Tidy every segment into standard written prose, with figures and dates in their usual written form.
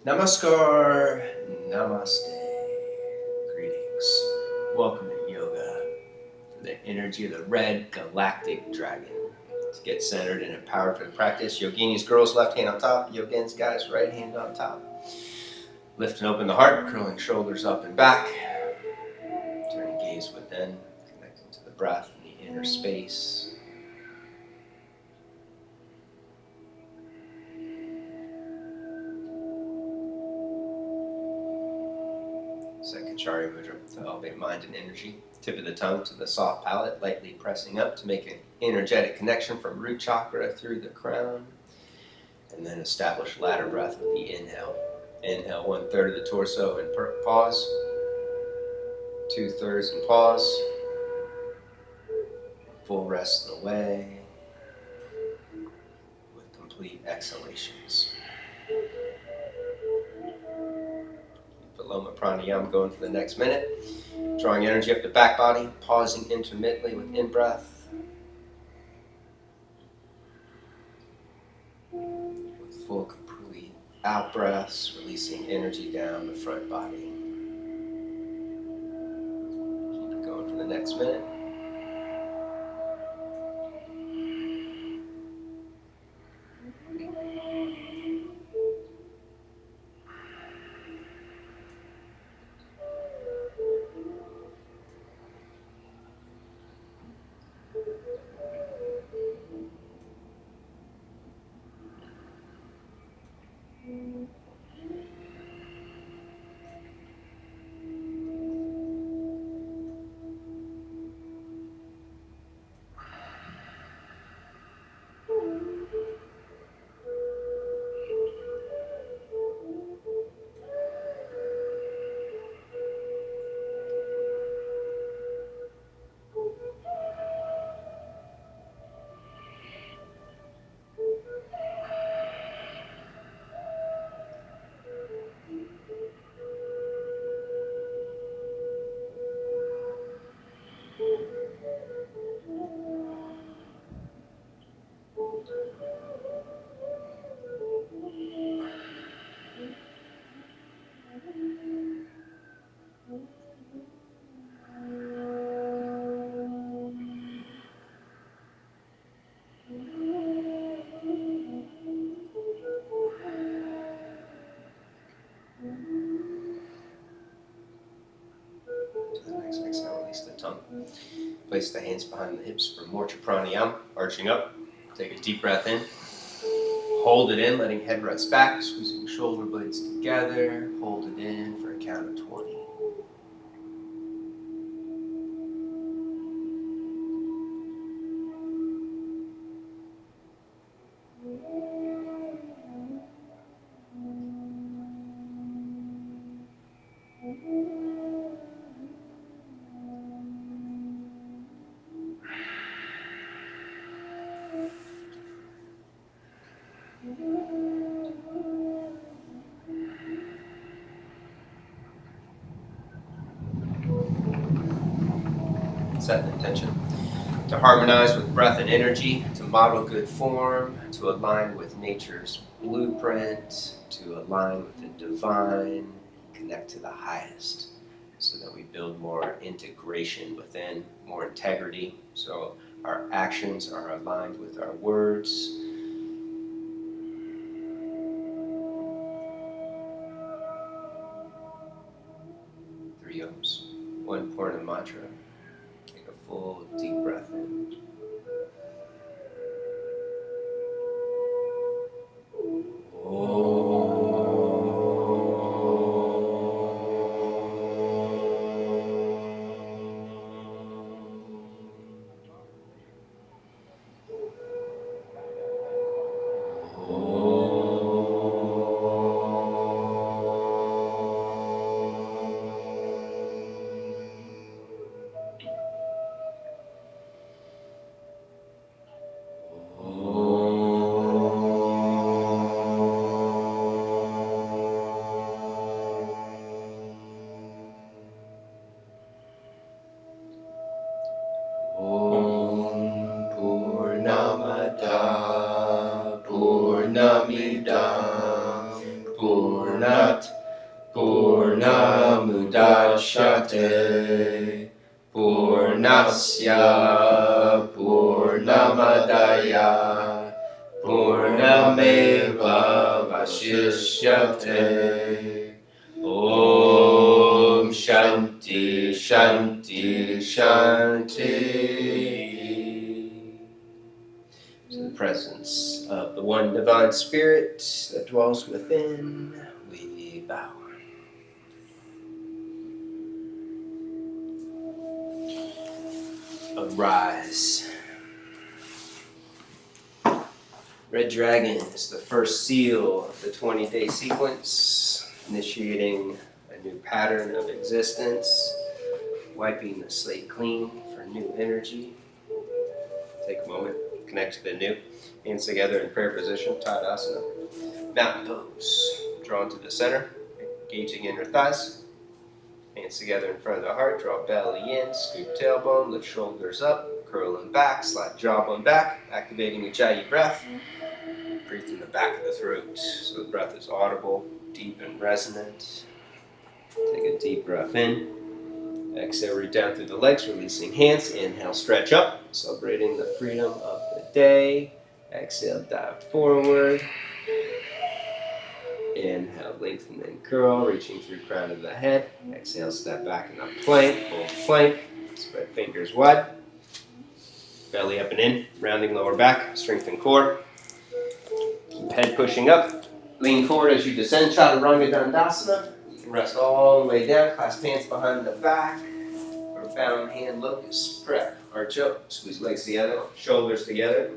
Namaskar, namaste, greetings. Welcome to yoga for the energy of the Red Galactic Dragon. To get centered and empowered for the practice, yoginis, girls, left hand on top, yogins, guys, right hand on top. Lift and open the heart, curling shoulders up and back. Turning gaze within, connecting to the breath in the inner space. Sakachari mudra to elevate mind and energy. Tip of the tongue to the soft palate, lightly pressing up to make an energetic connection from root chakra through the crown. And then establish ladder breath with the inhale. Inhale 1/3 of the torso and pause. 2/3 and pause. Full rest of the way with complete exhalations. Keep Loma Pranayama going for the next minute. Drawing energy up the back body, pausing intermittently with in-breath. With full complete out-breaths, releasing energy down the front body. Keep it going for the next minute. To the next exhale, release the tongue. Place the hands behind the hips for Morcha Pranayama, arching up. Take a deep breath in. Hold it in, letting head rest back, squeezing shoulder blades together. Hold it in for a count of 20. Set an intention to harmonize with breath and energy, to model good form, to align with nature's blueprint, to align with the divine, connect to the highest, so that we build more integration within, more integrity, so our actions are aligned with our words. Three Oms, one Purna mantra. Take a full deep breath in. Purnat Purnamudachyate Purnasya Purnamadaya Purnameva Vashishyate. Om Shanti Shanti Shanti. To the presence of the one divine spirit that dwells within, we bow. Arise. Red Dragon is the first seal of the 20-day sequence, initiating a new pattern of existence, wiping the slate clean for new energy. Take a moment, connect to the new. Hands together in prayer position, Tadasana. Mountain pose. Drawn to the center, engaging inner thighs. Hands together in front of the heart, draw belly in, scoop tailbone, lift shoulders up, curl them back, slide jawbone back, activating Ujjayi breath. Breathe through the back of the throat so the breath is audible, deep and resonant. Take a deep breath in. Exhale, root down through the legs, releasing hands. Inhale, stretch up, celebrating the freedom of the day. Exhale, dive forward. Inhale, lengthen and curl, reaching through crown of the head. Exhale, step back in a plank, full plank. Spread fingers wide. Belly up and in, rounding lower back, strengthen core. Keep head pushing up. Lean forward as you descend, Chaturanga Dandasana. You can rest all the way down, clasp hands behind the back. Or bound hand locust, prep, arch up, squeeze legs together, shoulders together.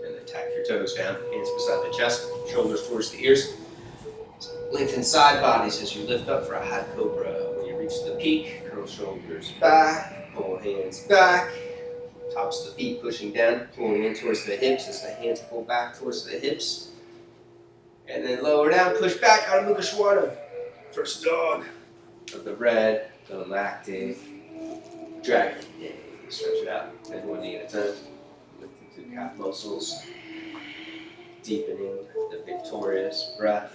And then tap your toes down, hands beside the chest, shoulders towards the ears. Lengthen side bodies as you lift up for a high cobra. When you reach the peak, curl shoulders back, pull hands back. Tops of the feet pushing down, pulling in towards the hips as the hands pull back towards the hips. And then lower down, push back, Adho Mukha Swarna. First dog of the Red Galactic Dragon. Stretch it out, head one knee at a time. Lifting through calf muscles. Deepening the victorious breath.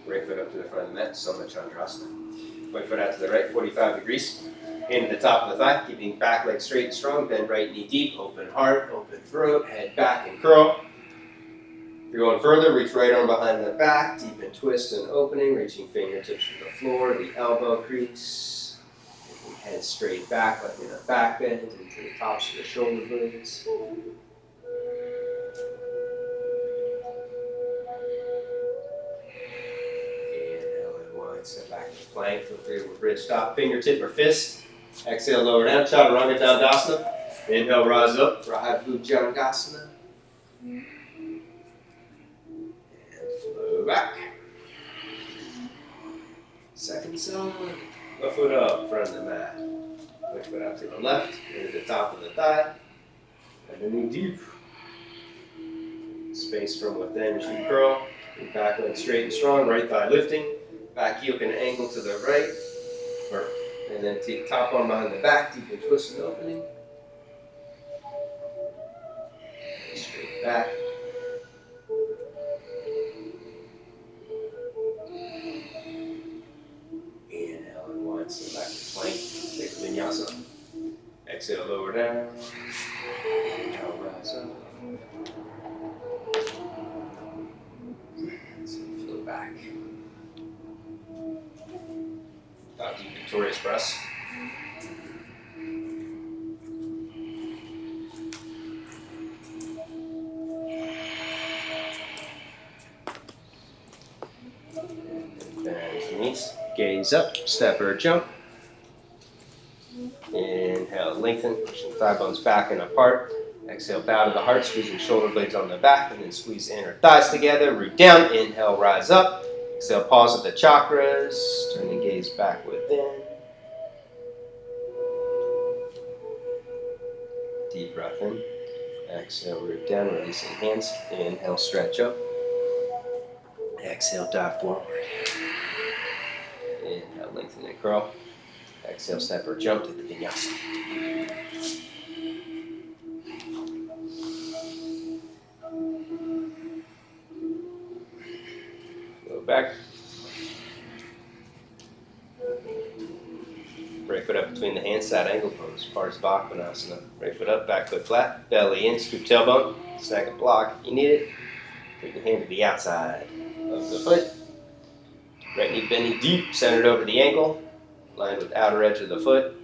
Right foot up to the front of the mat, Soma Chandrasana. Right foot out to the right, 45 degrees. Hand to the top of the thigh, keeping back leg straight and strong. Bend right knee deep, open heart, open throat, head back and curl. If you're going further, reach right arm behind the back, deepen twist and opening, reaching fingertips to the floor, the elbow crease. Keeping head straight back, like in a back bend, into the tops of the shoulder blades. Step back to plank, feel free to bridge stop, fingertip or fist. Exhale, lower down, Chaturanga Dandasana. Inhale, rise up for High Bhujangasana. And flow back. Second side. Left foot up, front of the mat. Right foot out to the left, into the top of the thigh. And the knee deep. Space from within as you curl. Your back leg straight and strong, right thigh lifting. Back heel can angle to the right, and then take top arm behind the back, deep and twist and opening. Straight back. Inhale and one, step back to plank, take a vinyasa. Exhale, lower down. Inhale, rise up. So flow back. Deep victorious breaths. Bend the knees. Gaze up, step or jump. Inhale, lengthen, pushing thigh bones back and apart. Exhale, bow to the heart, squeezing shoulder blades on the back, and then squeeze the inner thighs together. Root down. Inhale, rise up. Exhale, pause at the chakras. Turn the gaze back within. Deep breath in. Exhale, root down, releasing hands. Inhale, stretch up. Exhale, dive forward. Inhale, lengthen and curl. Exhale, step or jump to the vinyasa. Go back. Right foot up between the hands, side angle pose. Parsvakonasana. Right foot up, back foot flat. Belly in, scoop tailbone. Snag a block if you need it. Take your hand to the outside of the foot. Right knee bending deep, centered over the ankle. Lined with outer edge of the foot.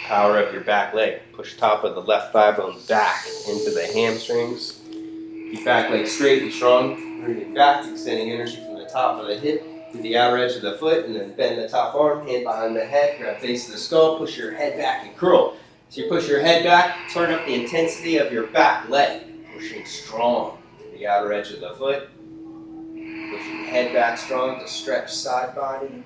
Power up your back leg. Push top of the left thigh bone back into the hamstrings. Keep back leg straight and strong. Bring it back, extending energy from the top of the hip to the outer edge of the foot, and then bend the top arm, hand behind the head, grab base of the skull, push your head back and curl. So you push your head back, turn up the intensity of your back leg, pushing strong to the outer edge of the foot. Pushing your head back strong to stretch side body.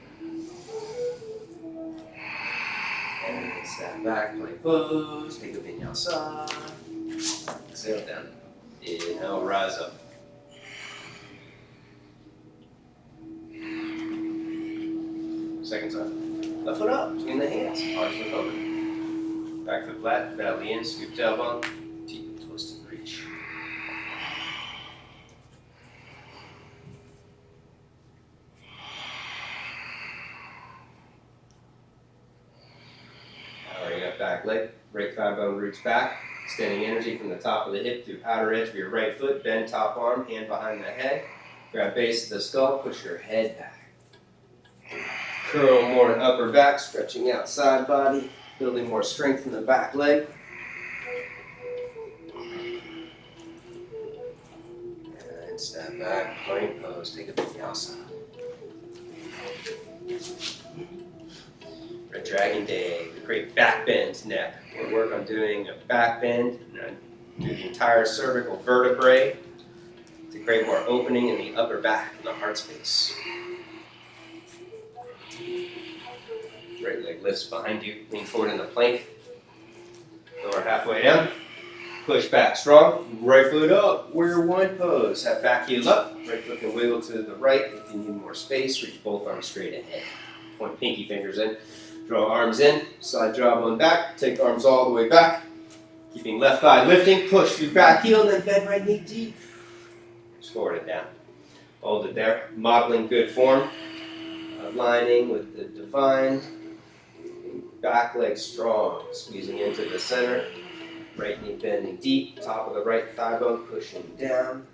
And then step back, plank pose, take a vinyasa. Exhale down. Inhale, rise up. Second time. Left foot up, between the hands, arms look open. Back foot flat, belly in, scoop tailbone, deep twist and reach. Powering up back leg, right thigh bone roots back, extending energy from the top of the hip through outer edge of your right foot, bend top arm, hand behind the head, grab base of the skull, push your head back. Curl more in upper back, stretching out side body, building more strength in the back leg. And step back, plank pose, take a vinyasa. Red Dragon Day, the great back bend neck. We'll work on doing a back bend, and do the entire cervical vertebrae to create more opening in the upper back and the heart space. Right leg lifts behind you, lean forward in the plank. Lower halfway down. Push back strong. Right foot up. Warrior one pose. Have back heel up. Right foot can wiggle to the right. If you need more space, reach both arms straight ahead. Point pinky fingers in. Draw arms in. Side jawbone back. Take arms all the way back. Keeping left thigh lifting. Push through back heel, then bend right knee deep. Just forward and down. Hold it there. Modeling good form. Aligning with the divine. Back leg strong, squeezing into the center. Right knee bending deep, top of the right thigh bone pushing down.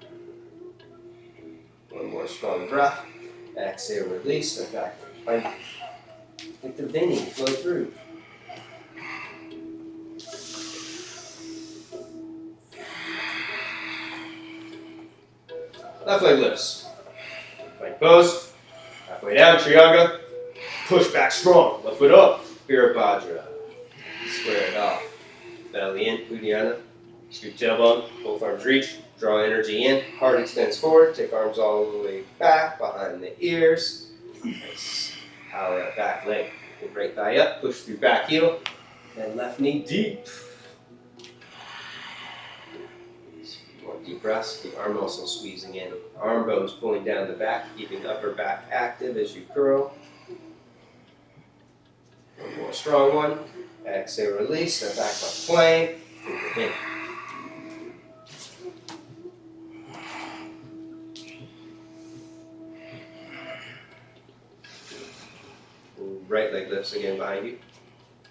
One more strong breath. Exhale, release, and back plank. Let the bending flow through. Left leg lifts. Plank pose. Halfway down, Trianga. Push back strong. Left foot up. Virabhadra. Square it off. Belly in, Uddiyana. Scoop tailbone, both arms reach. Draw energy in. Heart extends forward. Take arms all the way back behind the ears. Nice. Power up back leg. Get right thigh up. Push through back heel. And left knee deep. More deep breaths. The arm muscle squeezing in. Arm bones pulling down the back, keeping upper back active as you curl. One more strong one. Exhale, release. Step back on plank. In. Right leg lifts again behind you.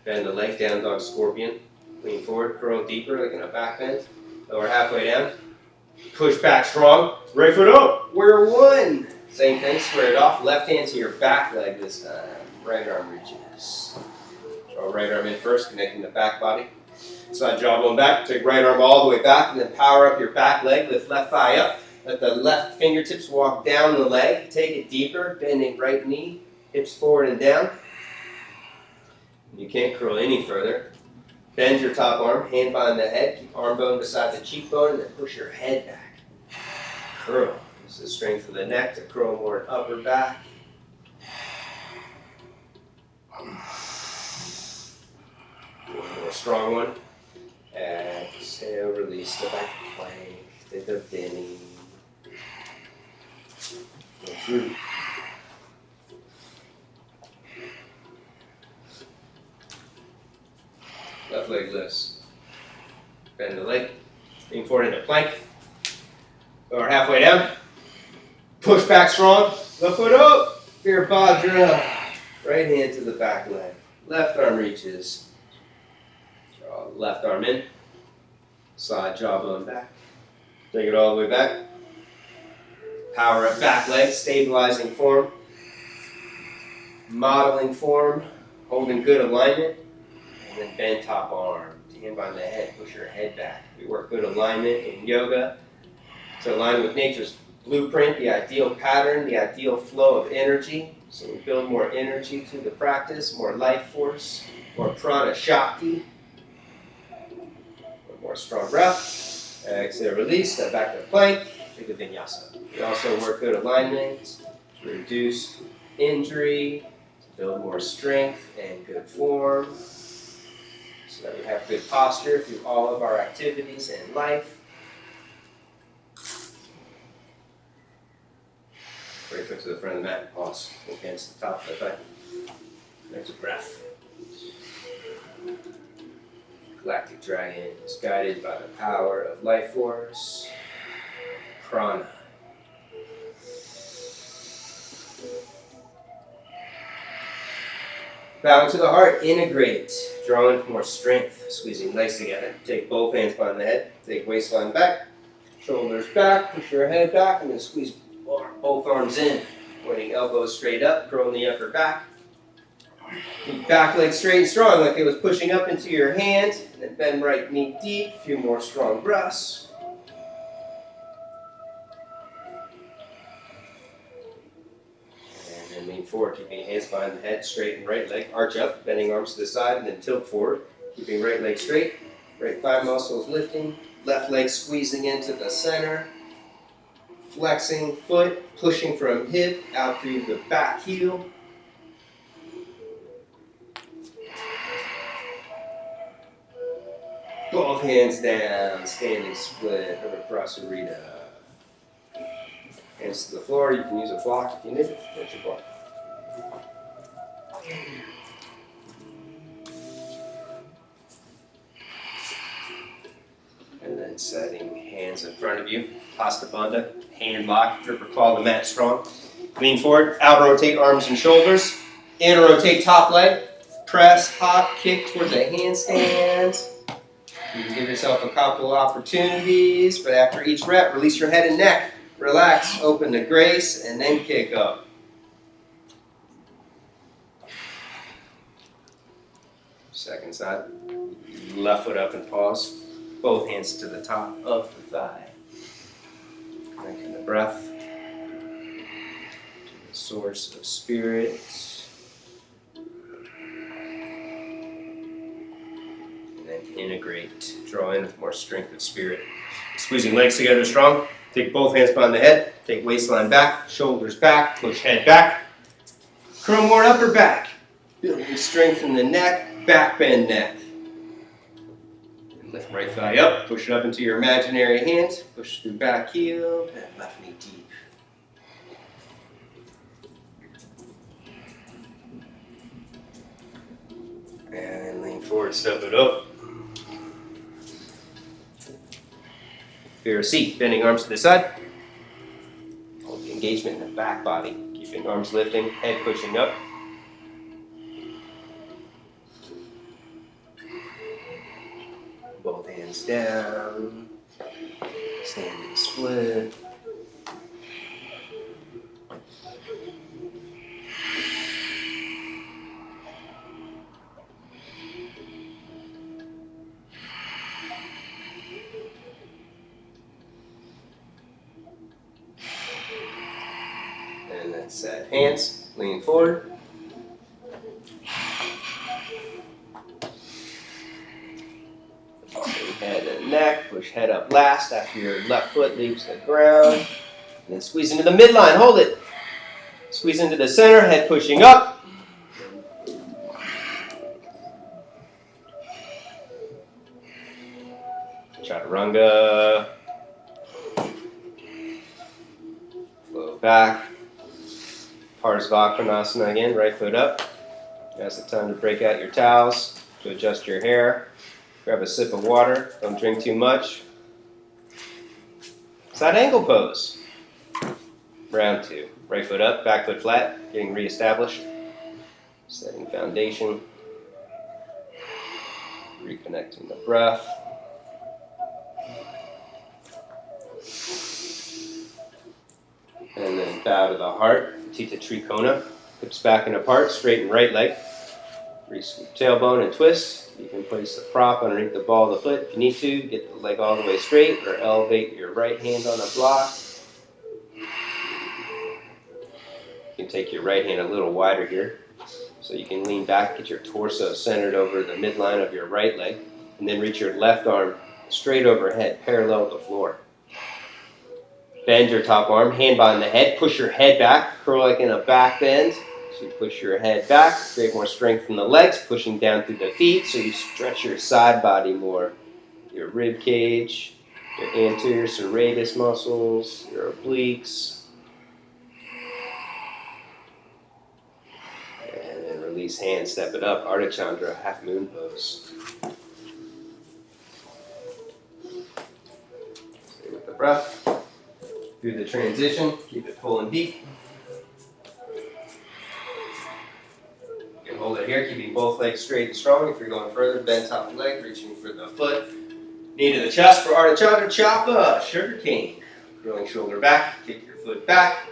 Bend the leg, down dog scorpion. Lean forward, curl deeper like in a back bend. Lower halfway down. Push back strong. Right foot up. Warrior one. Same thing, square it off. Left hand to your back leg this time. Right arm reaches. Draw right arm in first, connecting the back body. Side jawbone back. Take right arm all the way back, and then power up your back leg. Lift left thigh up. Let the left fingertips walk down the leg. Take it deeper, bending right knee. Hips forward and down. You can't curl any further. Bend your top arm, hand behind the head. Keep arm bone beside the cheekbone, and then push your head back. Curl. Use the strength of the neck to curl more in upper back. One more strong one. Exhale, release the back plank. Take the bending. Go through. Left leg lifts. Bend the leg. Lean forward into plank. Lower halfway down. Push back strong. Left foot up. Virabhadra. Right hand to the back leg. Left arm reaches. Draw the left arm in. Slide jawbone back. Take it all the way back. Power up back leg. Stabilizing form. Modeling form. Holding good alignment. And then bend top arm. Hand behind the head. Push your head back. We work good alignment in yoga to align with nature's blueprint, the ideal pattern, the ideal flow of energy. So we build more energy through the practice, more life force, more prana shakti, more strong breath. Exhale, release, step back to plank, take a vinyasa. We also work good alignment to reduce injury, to build more strength and good form, so that we have good posture through all of our activities in life. Right foot to the front of the mat, pause. Both hands to the top of the thigh. Next breath. Galactic Dragon is guided by the power of life force, prana. Bow to the heart, integrate. Drawing for more strength, squeezing legs together. Take both hands behind the head, take waistline back, shoulders back, push your head back, and then squeeze both arms in, pointing elbows straight up, growing the upper back. Keep back leg straight and strong, like it was pushing up into your hand. And then bend right knee deep, a few more strong breaths. And then lean forward, keeping hands behind the head, straighten right leg, arch up, bending arms to the side, and then tilt forward. Keeping right leg straight, right thigh muscles lifting, left leg squeezing into the center. Flexing foot, pushing from hip out through the back heel. Both hands down, standing split, over Prasarita. Hands to the floor, you can use a block if you need it. There's your block. And then setting hands in front of you, Hasta Bandha, hand lock, grip or claw the mat strong. Lean forward, out rotate arms and shoulders. In rotate top leg, press, hop, kick towards a handstand. You can give yourself a couple opportunities, but after each rep, release your head and neck. Relax, open to grace, and then kick up. Second side. Left foot up and pause. Both hands to the top of the thigh. Lengthen the breath to the source of spirit. And then integrate. Draw in with more strength of spirit. Squeezing legs together strong. Take both hands behind the head. Take waistline back, shoulders back, push head back. Curl more upper back. Building strength in the neck, back bend neck. And lift right thigh up, push it up into your imaginary hands. Push through back heel, and left knee deep. And lean forward, step it up. Fear a seat, bending arms to the side. Hold the engagement in the back body. Keeping arms lifting, head pushing up. Both hands down. Standing split. And then set. Hands, lean forward. Head and neck, push head up last after your left foot leaves the ground. And then squeeze into the midline, hold it. Squeeze into the center, head pushing up. Chaturanga. Flow back. Parsvakonasana again, right foot up. Now's the time to break out your towels, to adjust your hair. Grab a sip of water, don't drink too much. Side angle pose. Round 2. Right foot up, back foot flat, getting reestablished. Setting foundation. Reconnecting the breath. And then bow to the heart, Tita Trikona. Hips back and apart, straighten right leg. Re-scoop tailbone and twist. You can place the prop underneath the ball of the foot if you need to. Get the leg all the way straight or elevate your right hand on a block. You can take your right hand a little wider here. So you can lean back, get your torso centered over the midline of your right leg. And then reach your left arm straight overhead, parallel to the floor. Bend your top arm, hand behind the head, push your head back, curl like in a back bend. So you push your head back, create more strength in the legs, pushing down through the feet so you stretch your side body more. Your rib cage, your anterior serratus muscles, your obliques. And then release hands, step it up, Ardha Chandra, half moon pose. Stay with the breath. Through the transition, keep it full and deep. You can hold it here, keeping both legs straight and strong. If you're going further, bend top leg, reaching for the foot. Knee to the chest for Ardha Chandra, chapa, sugar cane. Curling shoulder back, kick your foot back.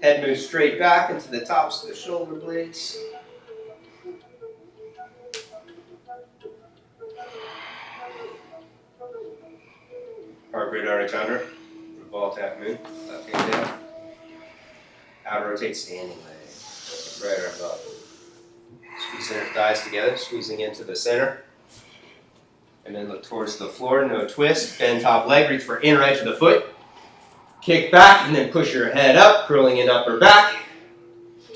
Head moves straight back into the tops of the shoulder blades. Heart rate Ardha Chandra. Revolve half moon, left hand down. Out rotate standing leg. Right arm up. Squeeze center thighs together, squeezing into the center. And then look towards the floor, no twist. Bend top leg, reach for inner edge of the foot. Kick back and then push your head up, curling in upper back.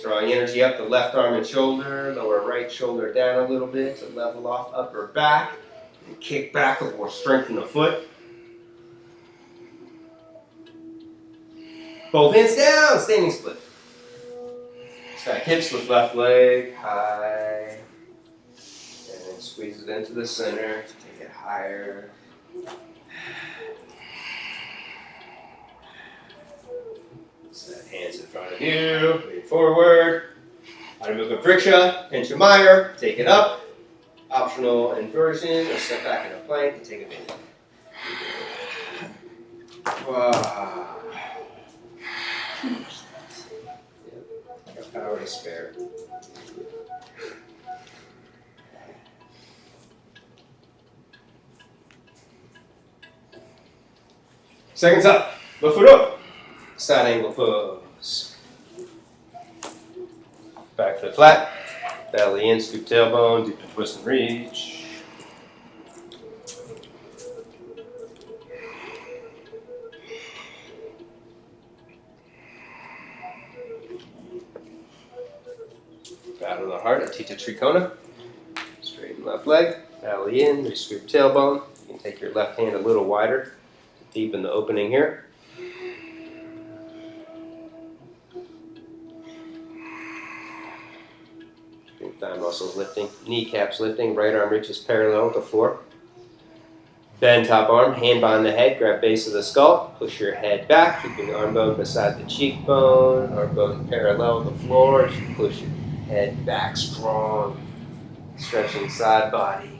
Drawing energy up the left arm and shoulder, lower right shoulder down a little bit to level off upper back. And kick back with more strength in the foot. Both hands down, standing split. Stack hips with left leg, high. And then squeeze it into the center, take it higher. Set hands in front of you, lean forward. Adho Mukha Vriksha, Pinchamayur, take it up. Optional inversion, or step back in a plank and take a bend. Wow. Got power to spare. Seconds up, left foot up. Side angle pose. Back foot flat. Belly in, scoop tailbone, deep and twist and reach. Bow to the heart, Atita Trikona. Straighten left leg, belly in, re-scoop tailbone. You can take your left hand a little wider to deepen the opening here. Thigh muscles lifting, kneecaps lifting, right arm reaches parallel with the floor. Bend top arm, hand behind the head, grab base of the skull, push your head back, keeping the arm bone beside the cheekbone, arm bone parallel with the floor, as you push your head back strong, stretching side body.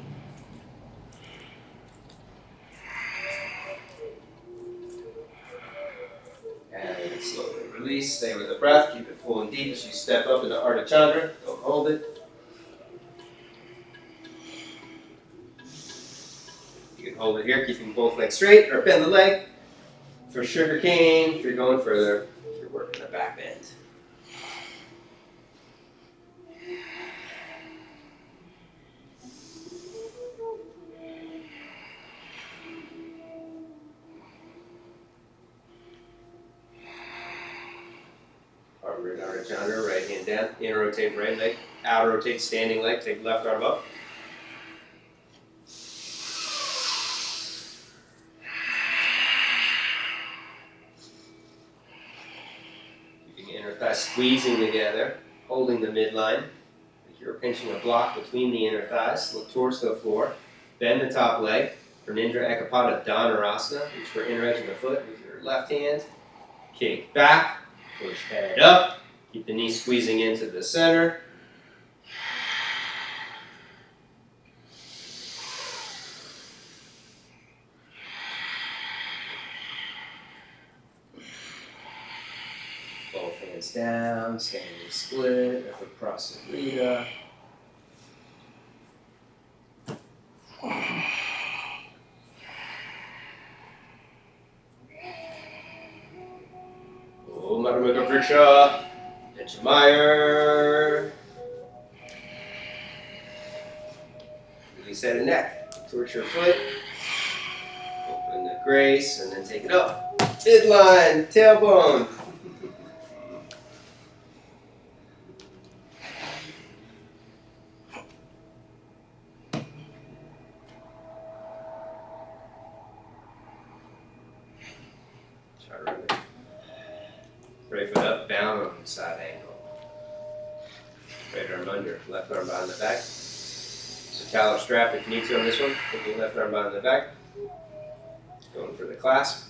And slowly release, stay with the breath, keep it full and deep as you step up into Ardha Chandra, don't hold it. You can hold it here, keeping both legs straight, or bend the leg for sugar cane. If you're going further, you're working the back bend. Ardha Chandra, right hand down, inner rotate right leg, outer rotate standing leg, take left arm up. inner thighs squeezing together, holding the midline. Like you're pinching a block between the inner thighs. Look towards the floor. Bend the top leg for Nindra Ekapada Dhanurasana. Reach for inner edge of the foot with your left hand. Kick back. Push head up. Keep the knee squeezing into the center. Both hands down, standing split, across the Rita. Om Madhumika Vriksha, Meyer. Release head and neck. Towards your foot. Open the grace and then take it up. Midline, tailbone. Right foot up, down on the side angle. Right arm under, left arm behind the back. So collar strap if you need to on this one. Put your left arm behind the back. Going for the clasp.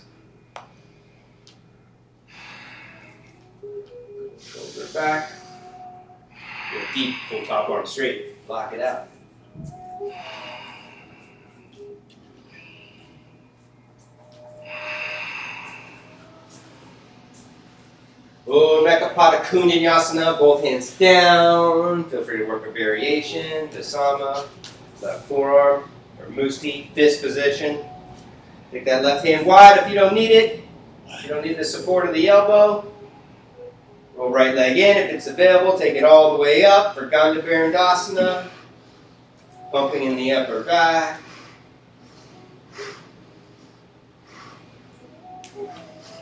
Shoulder back. Go deep, pull top arm straight. Lock it out. Ekapada Kunyasana, both hands down. Feel free to work a variation. Dasama, left forearm, or Musti, fist position. Take that left hand wide if you don't need it. If you don't need the support of the elbow. Roll right leg in if it's available. Take it all the way up for Gandha Barandasana. Pumping in the upper back.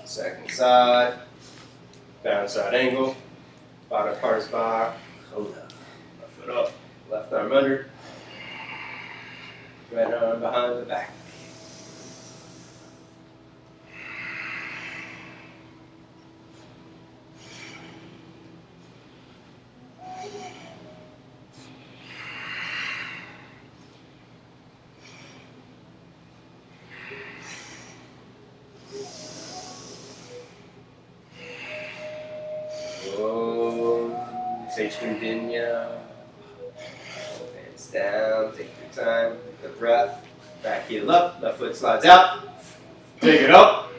Second side. Down side angle. Bada Parsva. Kona. Left foot up. Left arm under. Right arm behind the back. Sage Kundinya. Hands down, take your time, the breath. Back heel up, left foot slides out. Take it up.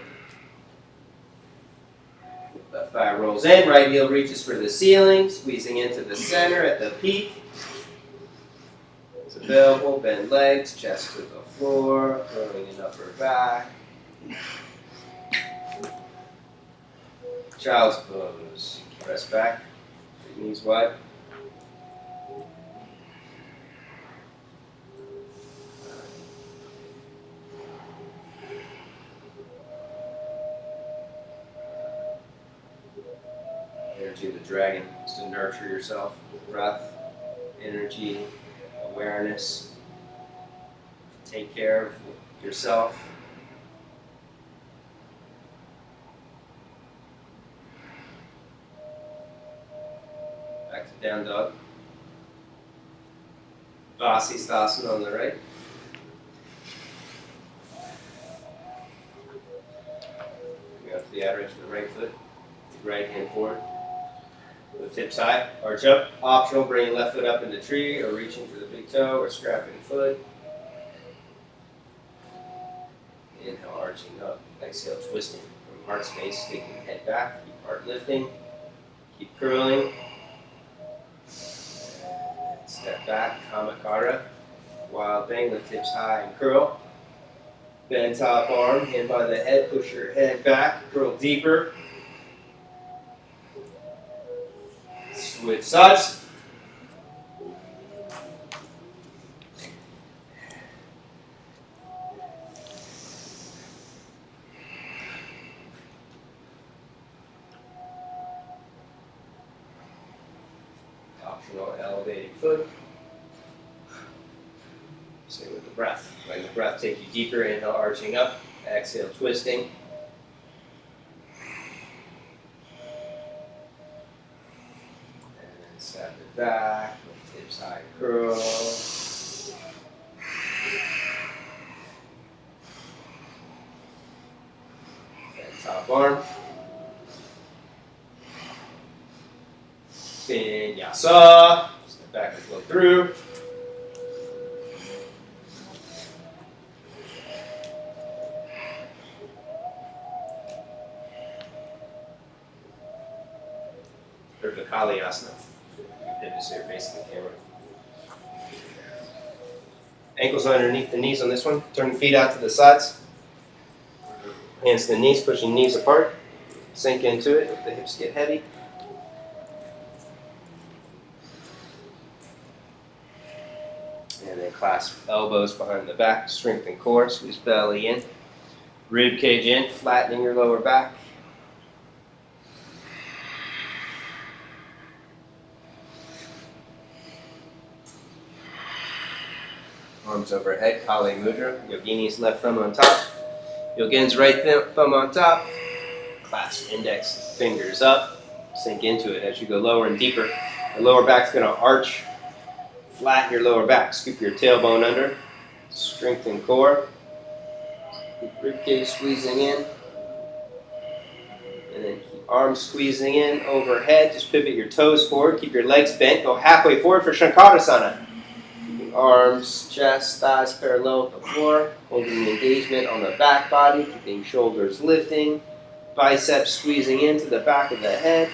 Left thigh rolls in, right heel reaches for the ceiling, squeezing into the center at the peak. It's available, bend legs, chest to the floor, throwing an upper back. Child's pose. Press back. Knees wide. Energy of the dragon is to nurture yourself. Breath, energy, awareness. Take care of yourself. Back to down dog. Vasisthasana on the right. Coming out to the outer edge of the right foot. Right hand forward. The tips high. Arch up. Optional. Bring your left foot up in the tree or reaching for the big toe or scrapping foot. Inhale, arching up. Exhale, twisting from heart space. Taking the head back. Keep heart lifting. Keep curling. Step back, Kamakara. Wild thing, lift hips high and curl. Bend top arm, hand by the head, push your head back, curl deeper. Switch sides. Optional elevating foot. Same with the breath. Let the breath take you deeper. Inhale, arching up. Exhale, twisting. Snap it back, hips high curl. And top arm. Vinyasa. Step back and flow through. Cervicalyasana. Pivot so you're facing the camera. Ankles underneath the knees on this one. Turn the feet out to the sides. Hands to the knees, pushing knees apart. Sink into it if the hips get heavy. And then clasp elbows behind the back, strengthen core, squeeze belly in. Rib cage in, flattening your lower back. Arms overhead, Kali Mudra. Yogini's left thumb on top. Yogin's right thumb on top. Clasp index fingers up. Sink into it as you go lower and deeper. The lower back's going to arch. Flatten your lower back. Scoop your tailbone under. Strengthen core. Keep ribcage squeezing in. And then keep arms squeezing in overhead. Just pivot your toes forward. Keep your legs bent. Go halfway forward for Shankarasana. Arms, chest, thighs parallel with the floor, holding the engagement on the back body, keeping shoulders lifting, biceps squeezing into the back of the head.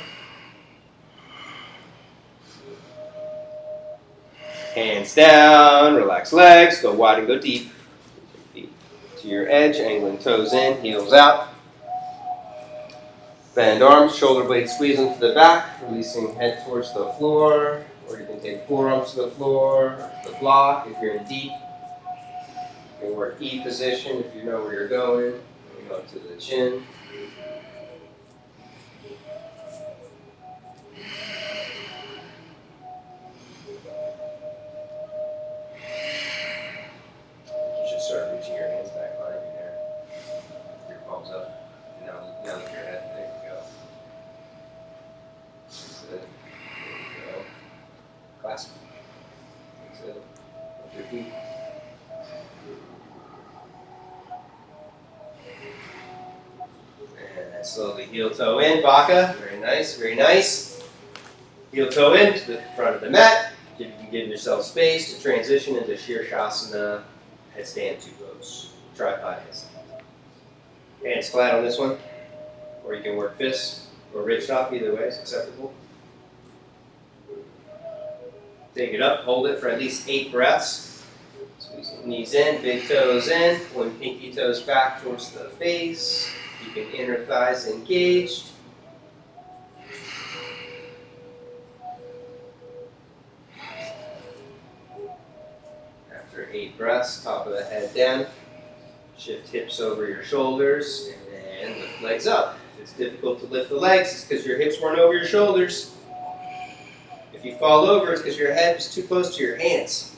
Hands down, relax legs, go wide and go deep. Feet to your edge, angling toes in, heels out. Bend arms, shoulder blades squeeze into the back, releasing head towards the floor. Or you can take forearms to the floor, the block if you're in deep. You can work E position if you know where you're going. You go to the chin. You should start reaching your hands back behind you there. Your palms up. Now lift your head. There you go. That's it. There you go. Clasp. That's it. Lift your feet. And slowly heel toe in, Baka. Very nice, very nice. Heel toe in to the front of the mat. You can give yourself space to transition into Shirshasana, headstand two pose, tripod headstand. Hands flat on this one, or you can work fists or rib chop, either way is acceptable. Take it up, hold it for at least 8 breaths. Squeezing knees in, big toes in, pulling pinky toes back towards the face, keeping inner thighs engaged. After 8 breaths, top of the head down. Shift hips over your shoulders, and then lift legs up. If it's difficult to lift the legs, it's because your hips weren't over your shoulders. If you fall over, it's because your head is too close to your hands.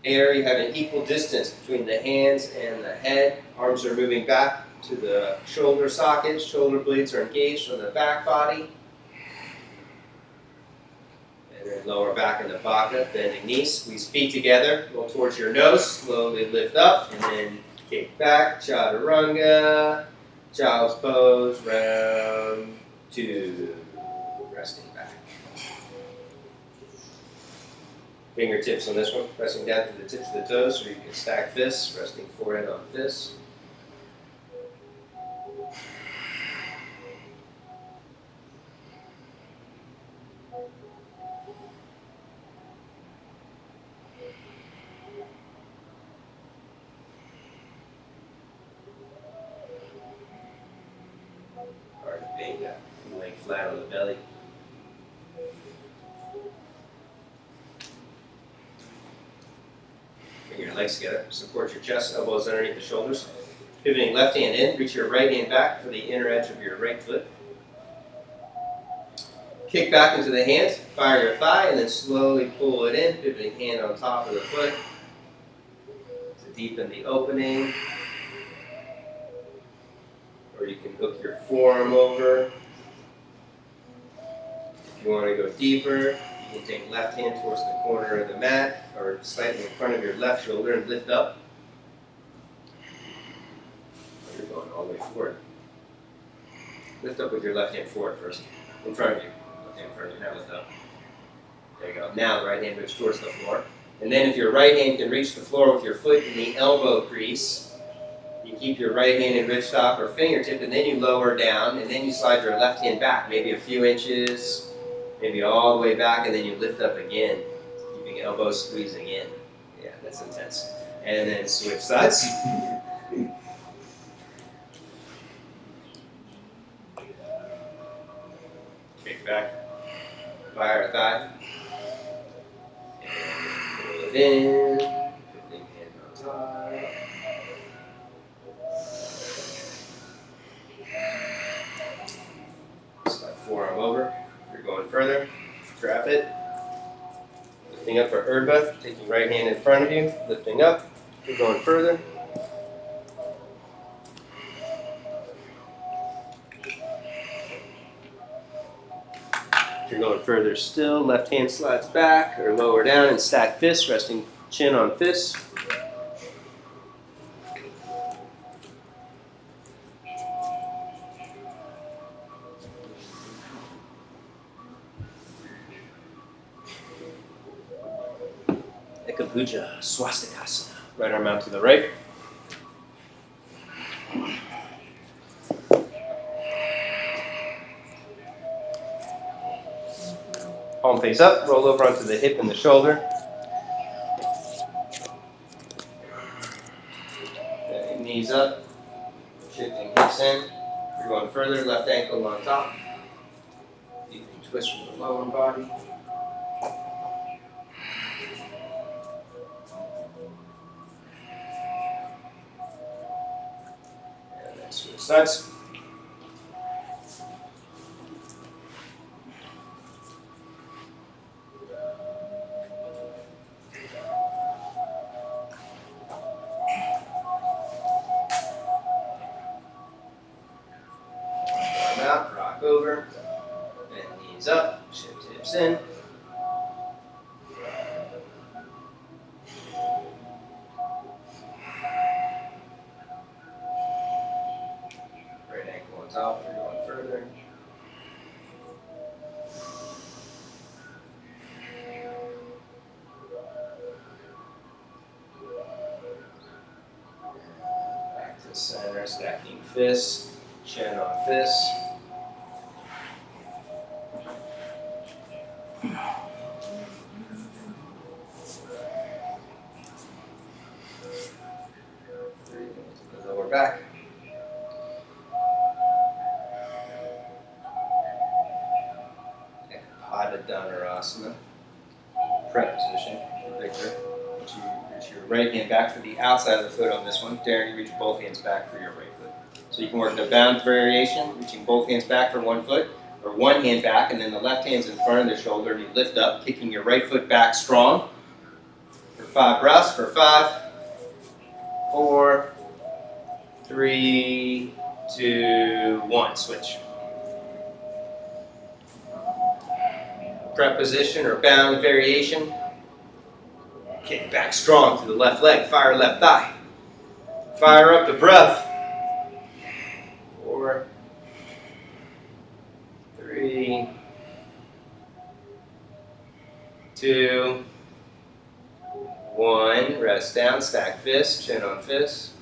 Here you have an equal distance between the hands and the head. Arms are moving back to the shoulder sockets. Shoulder blades are engaged on the back body. And then lower back into Baka, bending knees. Squeeze feet together. Go towards your nose. Slowly lift up and then kick back. Chaturanga. Child's pose. Round 2. Resting back. Fingertips on this one, pressing down to the tips of the toes so you can stack fists, resting forehead on fists. Hard to bang that, laying flat on the belly. Bring your legs together. Support your chest, elbows underneath the shoulders. Pivoting left hand in, reach your right hand back for the inner edge of your right foot. Kick back into the hands, fire your thigh, and then slowly pull it in, pivoting hand on top of the foot to deepen the opening. Or you can hook your forearm over. If you want to go deeper, you can take left hand towards the corner of the mat or slightly in front of your left shoulder and lift up. You're going all the way forward. Lift up with your left hand forward first, in front of you. Left hand in front of you, now lift up. There you go. Now the right hand moves towards the floor. And then if your right hand can reach the floor with your foot in the elbow crease, you keep your right hand in ripstop or fingertip, and then you lower down, and then you slide your left hand back, maybe a few inches, maybe all the way back, and then you lift up again, keeping elbows squeezing in. Yeah, that's intense. And then switch sides. Kick back, fire a thigh. And pull it in, putting hand on top. Slide forearm over. If you're going further, trap it. Lifting up for Urdhva, taking right hand in front of you, lifting up. If you're going further. If you're going further still, left hand slides back or lower down and stack fists, resting chin on fists. Ekapuja, swastikasana. Right arm out to the right. Palm face up, roll over onto the hip and the shoulder. Okay, knees up, shifting hips in. If you're going further, left ankle on top. You can twist from the lower body. And then switch sides. Out, rock over, bend knees up, shift hips in. Right ankle on top if you're going further. Back to center, stacking fists, chin on fists. The lower back. Pada Dhanurasana. Prep position for victory. Reach your right hand back for the outside of the foot on this one. Daring to reach both hands back for your right foot. So you can work the bound variation, reaching both hands back for one foot, or one hand back, and then the left hand's in front of the shoulder, and you lift up, kicking your right foot back strong. For 5 breaths, for 5, 4, 3, 2, 1. Switch. Prep position or bound variation. Kick back strong to the left leg. Fire left thigh. Fire up the breath. 4, 3, 2, 1. Rest down. Stack fists. Chin on fists.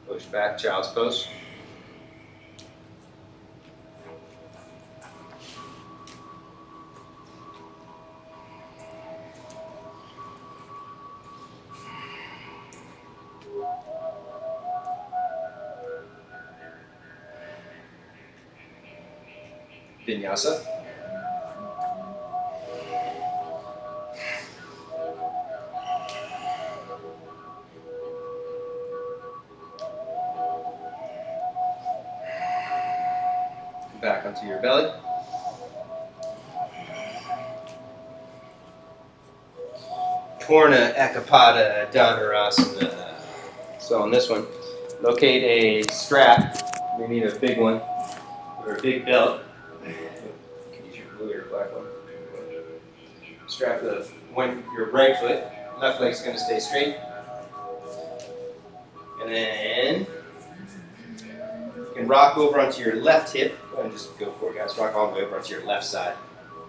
Push back, child's pose. Vinyasa. Back onto your belly. Purna Ekapada Dhanurasana. So on this one, Locate a strap. You need a big one or a big belt. You can use your blue or black one. Strap your right foot. Left leg's going to stay straight. And then you can rock over onto your left hip. Go ahead and just go for it, guys. Rock all the way over onto your left side.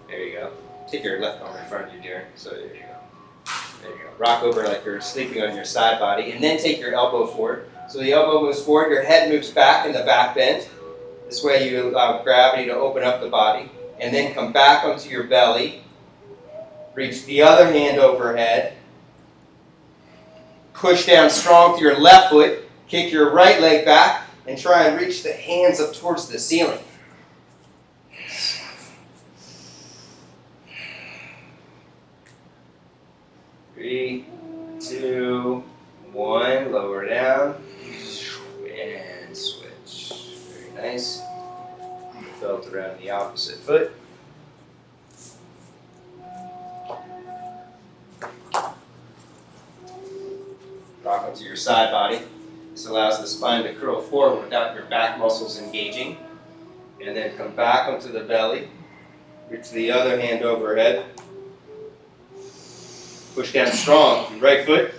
There you go. Take your left arm in front of you, dear. So there you go. There you go. Rock over like you're sleeping on your side body. And then take your elbow forward. So the elbow moves forward, your head moves back in the back bend. This way you allow gravity to open up the body. And then come back onto your belly. Reach the other hand overhead. Push down strong to your left foot. Kick your right leg back. And try and reach the hands up towards the ceiling. 3, 2, 1. Lower down. And switch. Very nice. Belt around the opposite foot. Rock onto your side body. This allows the spine to curl forward without your back muscles engaging. And then come back onto the belly. Reach the other hand overhead. Push down strong with your right foot.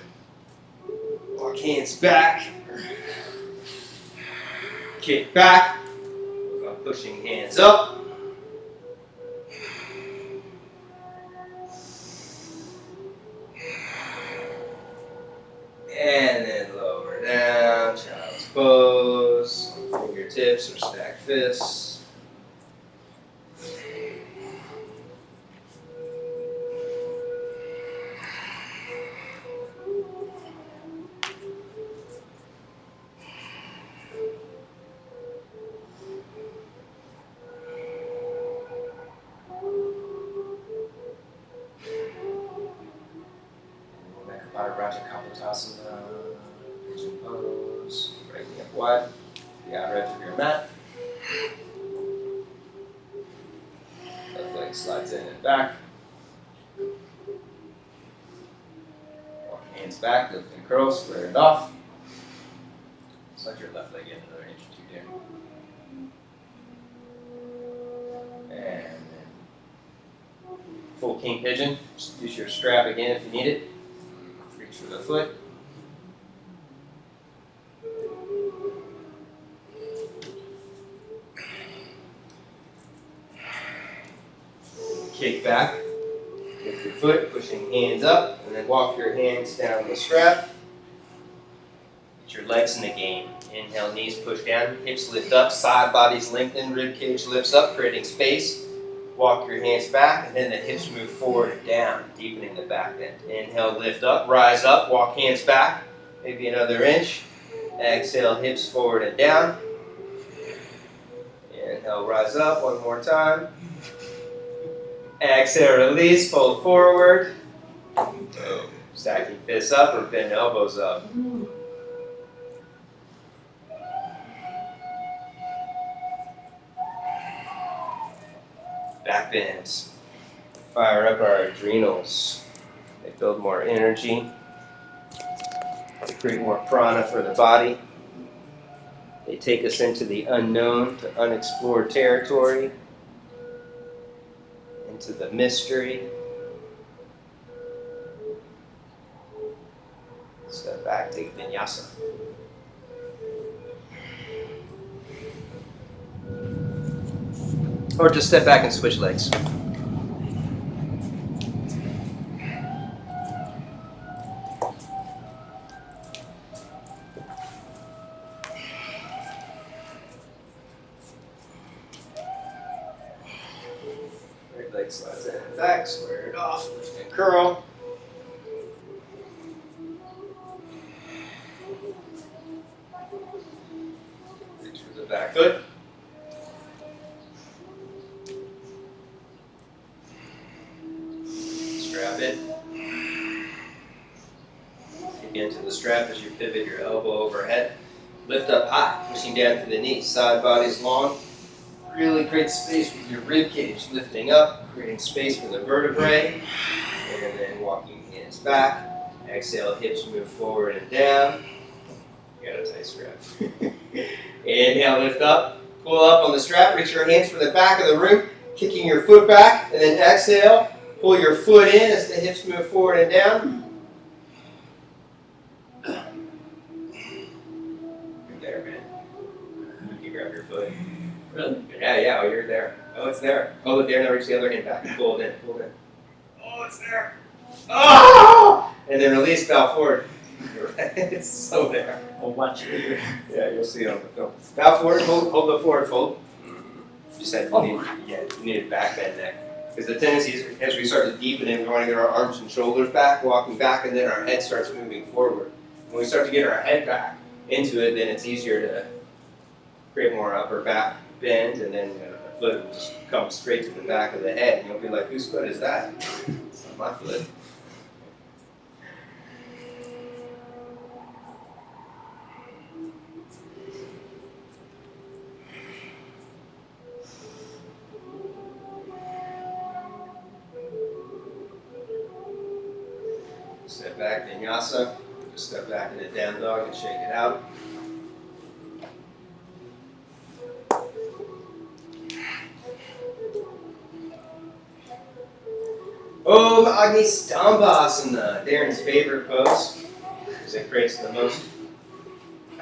Walk hands back. Kick back. Pushing hands up. And then lower down, child's pose, fingertips or stacked fists. Pigeon pose, right knee up wide, the outer edge of your mat. Left leg slides in and back. Walk hands back, lift and curl, square it off. Slide your left leg in another inch or 2 there. And then full king pigeon. Just use your strap again if you need it. Reach for the foot. Kick back, lift your foot, pushing hands up, and then walk your hands down the strap. Get your legs in the game. Inhale, knees push down, hips lift up, side bodies lengthen, rib cage lifts up, creating space. Walk your hands back, and then the hips move forward and down, deepening the back bend. Inhale, lift up, rise up, walk hands back, maybe another inch. Exhale, hips forward and down. Inhale, rise up, one more time. Exhale, release, fold forward. Stacking fists up or bend elbows up. Back bends. Fire up our adrenals. They build more energy. They create more prana for the body. They take us into the unknown, to unexplored territory. Into the mystery. Step back, take vinyasa. Or just step back and switch legs. Right leg slides in and back, square it off, lift and curl. Reach for the back foot. Strap it. Kick into the strap as you pivot your elbow overhead. Lift up high, pushing down through the knees. Side body's long. Really create space with your rib cage, lifting up, creating space for the vertebrae. And then walking hands back. Exhale, hips move forward and down. You got a tight strap. Inhale, lift up. Pull up on the strap. Reach your hands for the back of the room, kicking your foot back, and then exhale. Pull your foot in as the hips move forward and down. You're there, man. You can grab your foot. Really? Yeah. Oh, you're there. Oh, it's there. Oh, there. Now reach the other hand back. Pull it in. Pull it in. Oh, it's there. Oh! And then release, bow forward. It's so there. I'll watch it later. Yeah, you'll see it on the film. Bow forward, hold the forward fold. You said you need a back bend neck. Because the tendency is, as we start to deepen it, we want to get our arms and shoulders back, walking back, and then our head starts moving forward. When we start to get our head back into it, then it's easier to create more upper back bend, and then the foot will just come straight to the back of the head, and you'll be like, whose foot is that? It's not my foot. Step back, vinyasa. Just step back into down dog and shake it out. Om Agni Stambhasana, Darren's favorite pose, because it creates the most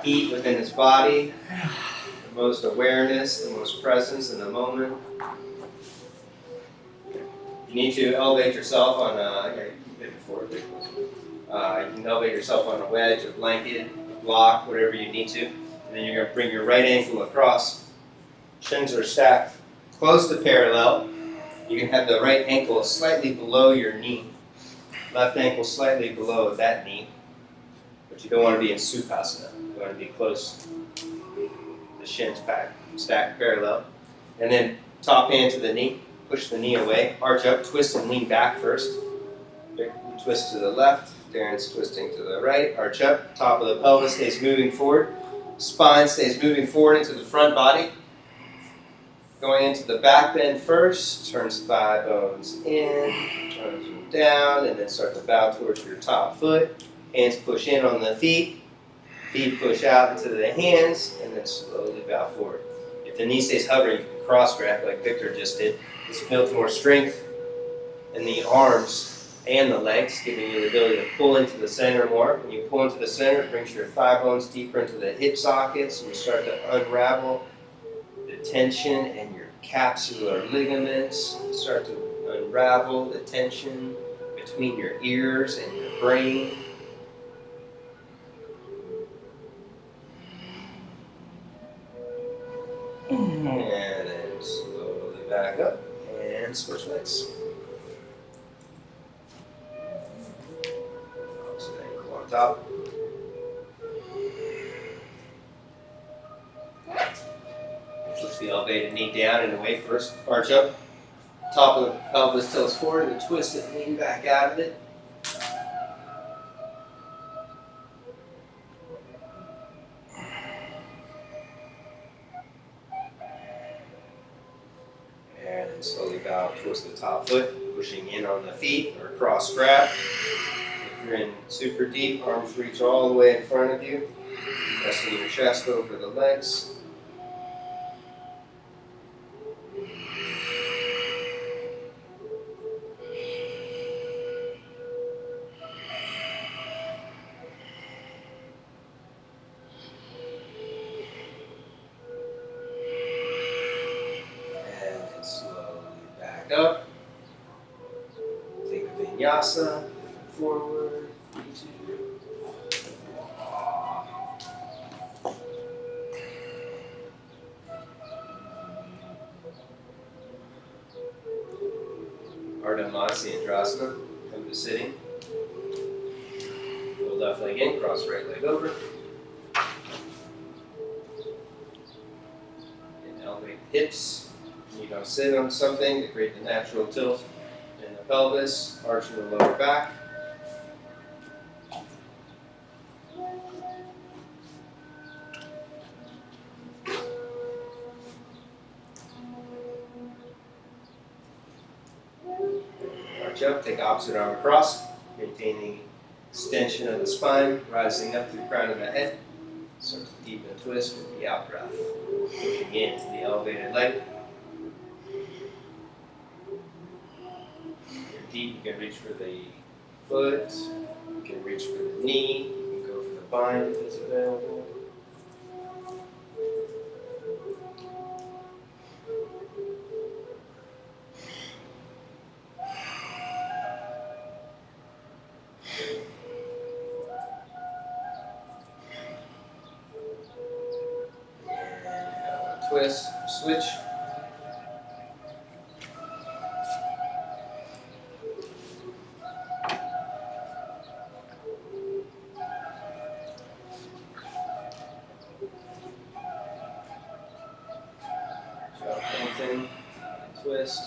heat within his body, the most awareness, the most presence in the moment. You need to elevate yourself on a, you can elevate yourself on a wedge, a blanket, a block, whatever you need to. And then you're going to bring your right ankle across. Shins are stacked close to parallel. You can have the right ankle slightly below your knee. Left ankle slightly below that knee. But you don't want to be in Sukhasana. You want to be close. The shins stacked parallel. And then top hand to the knee. Push the knee away. Arch up, twist and lean back first. Twist to the left. Darren's twisting to the right. Arch up. Top of the pelvis stays moving forward. Spine stays moving forward into the front body. Going into the back bend first. Turns thigh bones in. Turns them down. And then start to bow towards your top foot. Hands push in on the feet. Feet push out into the hands. And then slowly bow forward. If the knee stays hovering, you can cross grab like Victor just did. This builds more strength in the arms and the legs, giving you the ability to pull into the center more. When you pull into the center, it brings your thigh bones deeper into the hip sockets, and you start to unravel the tension in your capsular ligaments. You start to unravel the tension between your ears and your brain. And then slowly back up and switch legs. Top. Push the elevated knee down and away first. Arch up. Top of the pelvis tilts forward and twist it and lean back out of it. And then slowly bow towards the top foot, pushing in on the feet or cross grab. You're in super deep, arms reach all the way in front of you, resting your chest over the legs. And then slowly back up. Take a vinyasa, forward. Ardha Matsyendrasana, come to sitting. Pull left leg in, cross right leg over. And elevate the hips. You don't sit on something to create the natural tilt in the pelvis, arching the lower back. Up, take opposite arm across, maintaining extension of the spine, rising up through the crown of the head. the twist with the out breath. Pushing into the elevated leg. If you're deep, you can reach for the foot. You can reach for the knee. You can go for the bind if it's available. Twist, switch. Jump, lengthen, twist.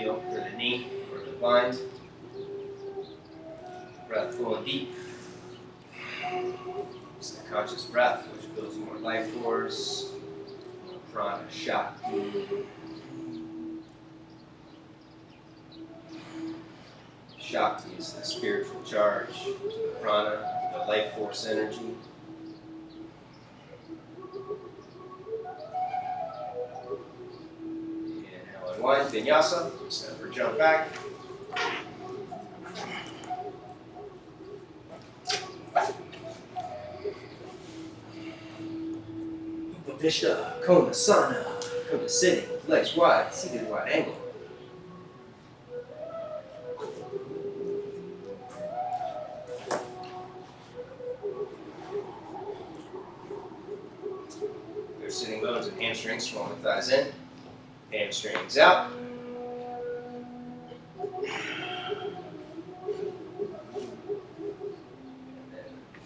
For the knee or the bind. Breath full and deep. It's the conscious breath which builds more life force, more prana, shakti. Shakti is the spiritual charge to the prana, the life force energy. Inhale, unwind, vinyasa, step or jump back. Upavishta, Konasana, come to sitting, legs wide, seated wide angle. Your sitting bones and hamstrings, swallow the thighs in, hamstrings out.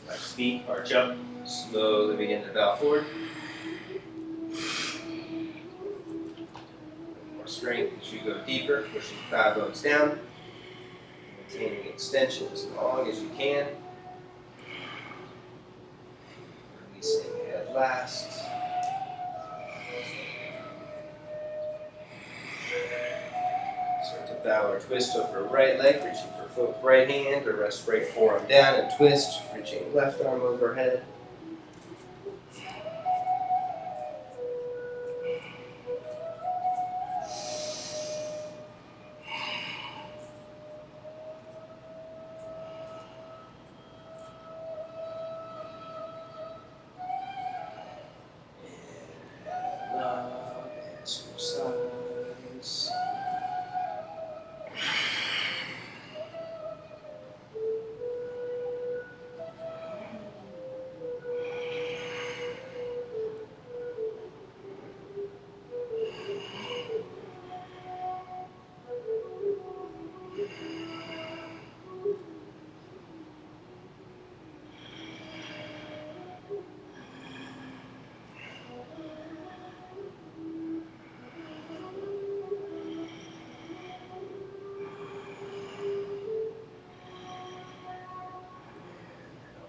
Flex feet, arch up, slowly begin to bow forward. More strength as you go deeper, pushing thigh bones down, maintaining extension as long as you can. Releasing head last. Start to bow or twist over right leg, reaching for foot right hand, or rest right forearm down and twist, reaching left arm overhead. Exercise.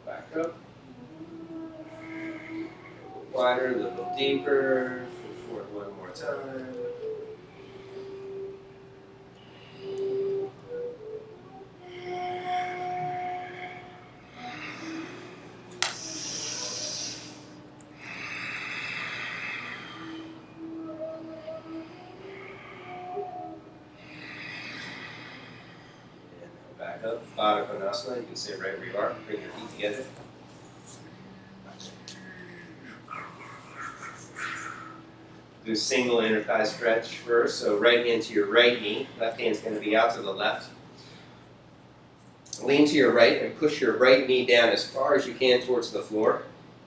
Back up. Wider, a little deeper. Foot forward one more time. And back up. Baddha Konasana. You can sit right where you are. Bring your feet together. Do single inner thigh stretch first. So right hand to your right knee. Left hand's going to be out to the left. Lean to your right and push your right knee down as far as you can towards the floor.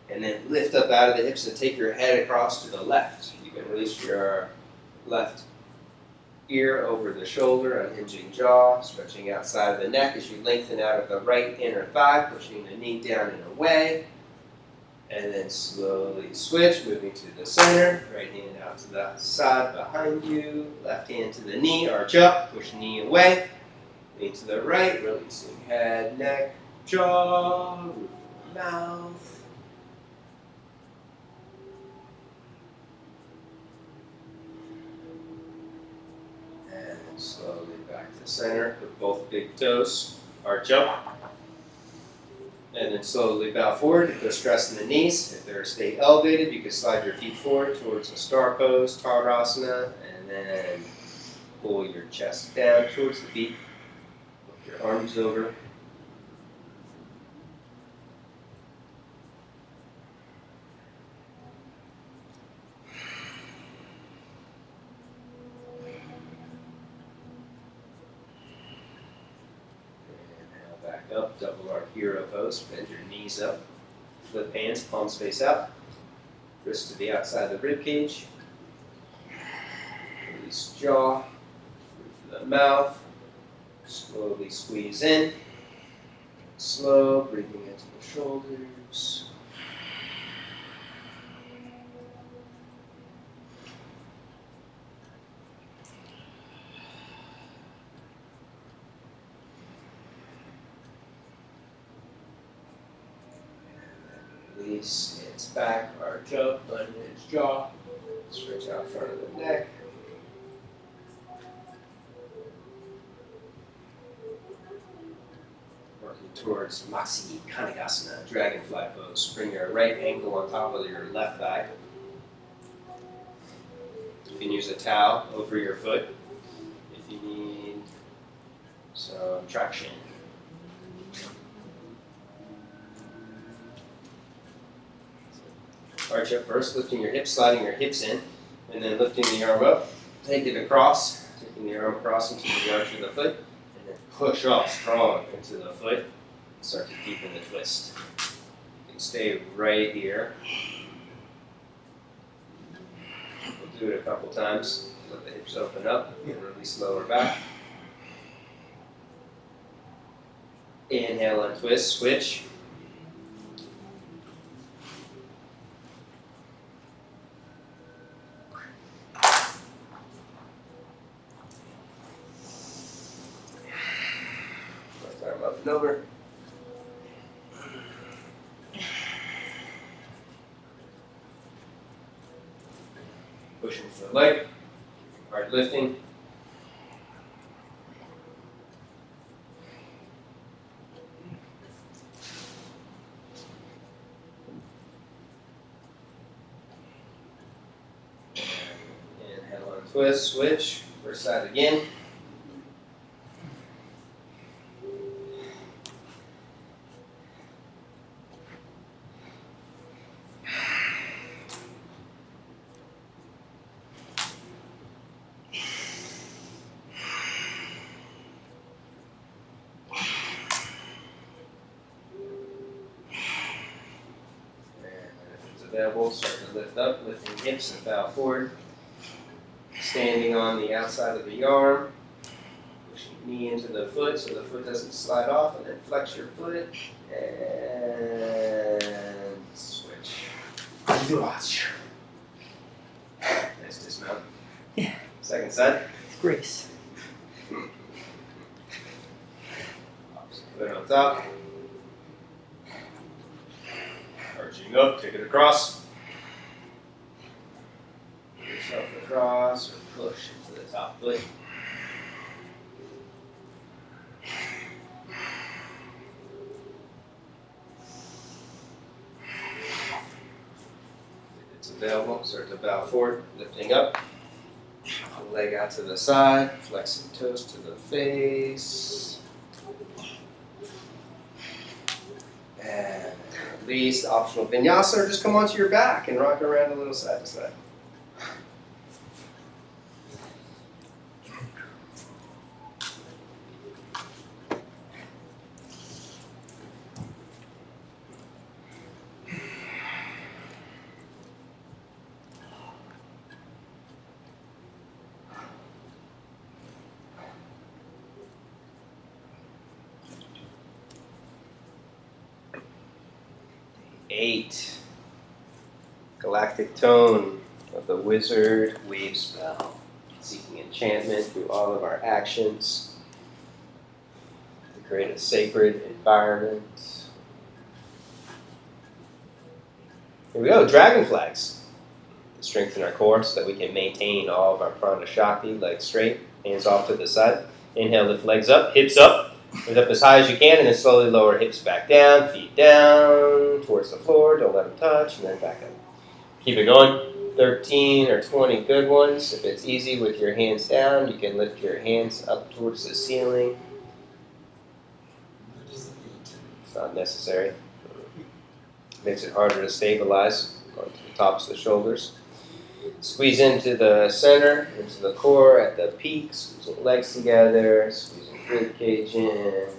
And then lift up out of the hips and take your head across to the left. You can release your left ear over the shoulder, unhinging jaw, stretching outside of the neck as you lengthen out of the right inner thigh, pushing the knee down and away. And then slowly switch, moving to the center. Right hand out to the side behind you. Left hand to the knee, arch up, push knee away. Lean to the right, releasing head, neck, jaw, mouth. Slowly back to center with both big toes. Arch up. And then slowly bow forward if there's stress in the knees. If they're stay elevated, you can slide your feet forward towards a star pose, Tadasana, and then pull your chest down towards the feet. Look your arms over. Back up, double arm hero pose, bend your knees up, flip hands, palms face out, wrists to the outside of the rib cage, release jaw, move the mouth, slowly squeeze in, slow, breathing into the shoulders. Release, hands back, arch up, unhinge jaw, stretch out front of the neck. Working towards Makshi Kanekasana, dragonfly pose. Bring your right ankle on top of your left thigh. You can use a towel over your foot if you need some traction. Arch up first, lifting your hips, sliding your hips in, and then lifting the arm up. Take it across, taking the arm across into the arch of the foot, and then push off strong into the foot, and start to deepen the twist. You can stay right here. We'll do it a couple times. Let the hips open up, and release lower back. Inhale, untwist, switch. Arm up and over. Pushing to the leg, hard lifting. Inhale, untwist, switch, first side again. Available, start to lift up, lifting hips and bow forward. Standing on the outside of the arm, pushing knee into the foot so the foot doesn't slide off, and then flex your foot and switch. Nice dismount. Yeah. Second side. Grace. Opposite foot on top. Arching up, take it across. Push yourself across or push into the top foot. If it's available, start to bow forward, lifting up. Leg out to the side, flexing toes to the face. And release, optional vinyasa, or just come onto your back and rock around a little side to side. Eight. Galactic tone of the wizard wave spell. Seeking enchantment through all of our actions to create a sacred environment. Here we go, dragon flags. To strengthen our core so that we can maintain all of our prana shakti, legs straight, Hands off to the side. Inhale, lift legs up, hips up. Lift up as high as you can, and then slowly lower hips back down, feet down, towards the floor. Don't let them touch, and then back up. Keep it going. 13 or 20 good ones. If it's easy with your hands down, you can lift your hands up towards the ceiling. It's not necessary. Makes it harder to stabilize onto the tops of the shoulders. Squeeze into the center, into the core at the peak. Squeezing legs together, squeezing rib cage in.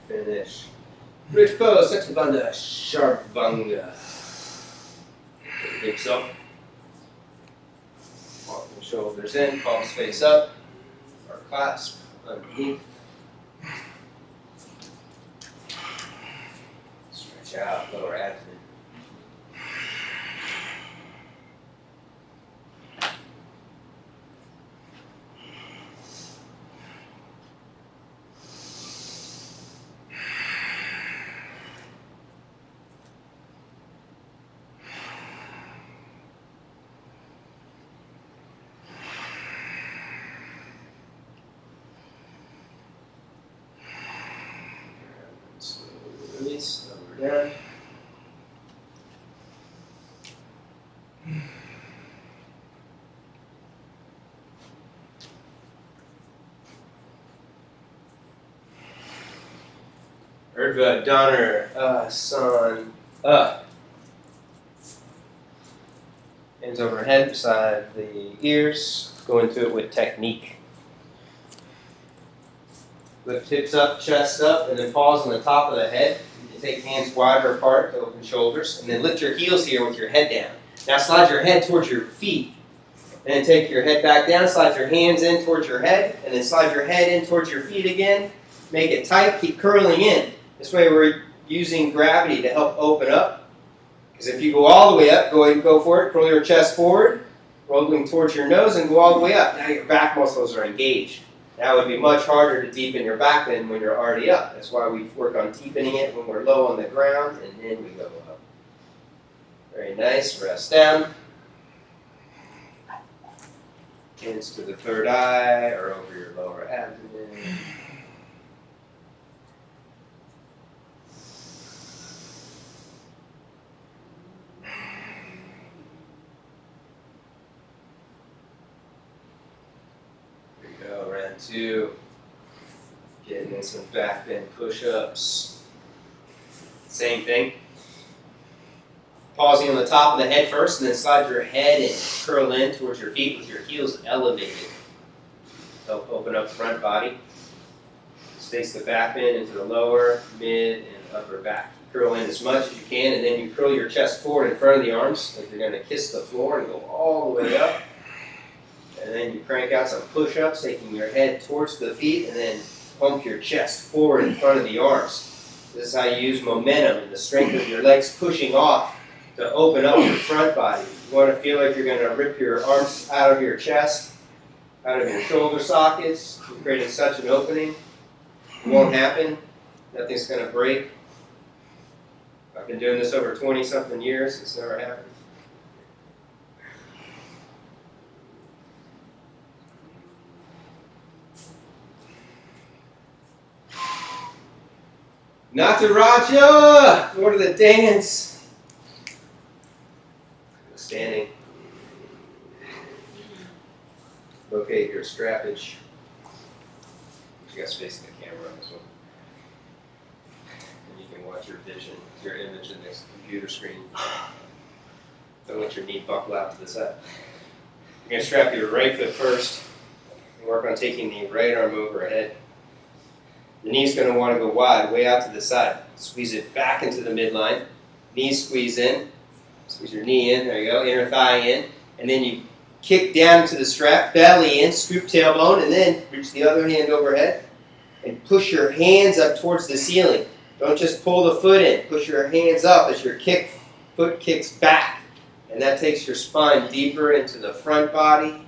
Finish. Bridge pose, Saksabandha, Sharvanga. Hips up. Walk the shoulders in, palms face up. Or clasp underneath. Stretch out, lower abdomen. Release, lower down. Urdhva Donner, San, Hands overhead beside the ears. Go into it with technique. Lift hips up, chest up, and then pause on the top of the head. You take hands wider apart to open shoulders, and then lift your heels here with your head down. Now slide your head towards your feet, and then take your head back down, slide your hands in towards your head, and then slide your head in towards your feet again. Make it tight, keep curling in. This way we're using gravity to help open up. Because if you go all the way up, go ahead and go for it. Curl your chest forward, rolling towards your nose, and go all the way up. Now your back muscles are engaged. That would be much harder to deepen your back bend when you're already up. That's why we work on deepening it when we're low on the ground, and then we go up. Very nice. Rest down. Hands to the third eye or over your lower abdomen. Round two. Getting in some back bend push-ups. Same thing. Pausing on the top of the head first, and then slide your head and curl in towards your feet with your heels elevated. Help open up the front body. Space the back bend into the lower, mid, and upper back. Curl in as much as you can, and then you curl your chest forward in front of the arms, like you're going to kiss the floor and go all the way up. And then you crank out some push-ups, taking your head towards the feet, and then pump your chest forward in front of the arms. This is how you use momentum and the strength of your legs pushing off to open up your front body. You want to feel like you're going to rip your arms out of your chest, out of your shoulder sockets. You're creating such an opening. It won't happen. Nothing's going to break. I've been doing this over 20-something years. It's never happened. Nataraja! Go to the dance. Standing. Locate your strappage. You guys face the camera on this one. And you can watch your vision, your image in this computer screen. Don't let your knee buckle out to the side. You're going to strap your right foot first. And work on taking the right arm overhead. The knee's going to want to go wide, way out to the side. Squeeze it back into the midline. Knees squeeze in. Squeeze your knee in. There you go. Inner thigh in. And then you kick down to the strap, belly in, scoop tailbone, and then reach the other hand overhead and push your hands up towards the ceiling. Don't just pull the foot in. Push your hands up as your foot kicks back. And that takes your spine deeper into the front body.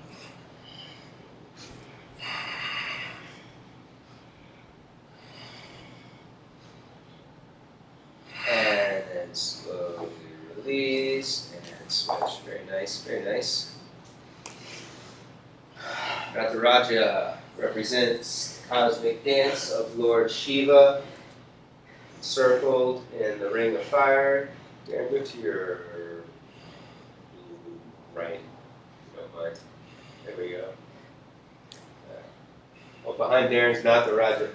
And then slowly release and switch. Very nice, very nice. Raja represents the cosmic dance of Lord Shiva, circled in the ring of fire. And go to your right, if you don't mind. There we go. Well, behind there is not the Raja.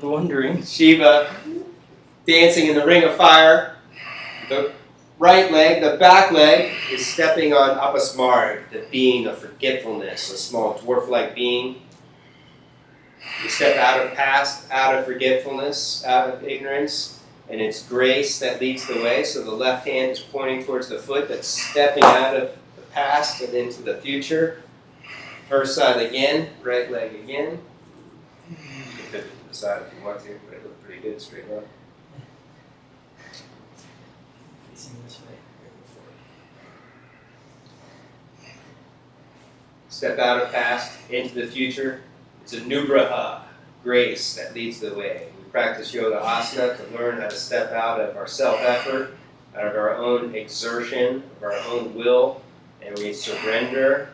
Wondering. Shiva dancing in the ring of fire. The right leg, the back leg, is stepping on Apasmara, the being of forgetfulness, a small dwarf-like being. You step out of past, out of forgetfulness, out of ignorance, and it's grace that leads the way. So the left hand is pointing towards the foot that's stepping out of the past and into the future. First side again, right leg again. You can pivot to the side if you want to, but it looks pretty good straight up. Facing this way. Step out of past, into the future. It's a nubraha, grace that leads the way. We practice yoga asana to learn how to step out of our self-effort, out of our own exertion, of our own will, and we surrender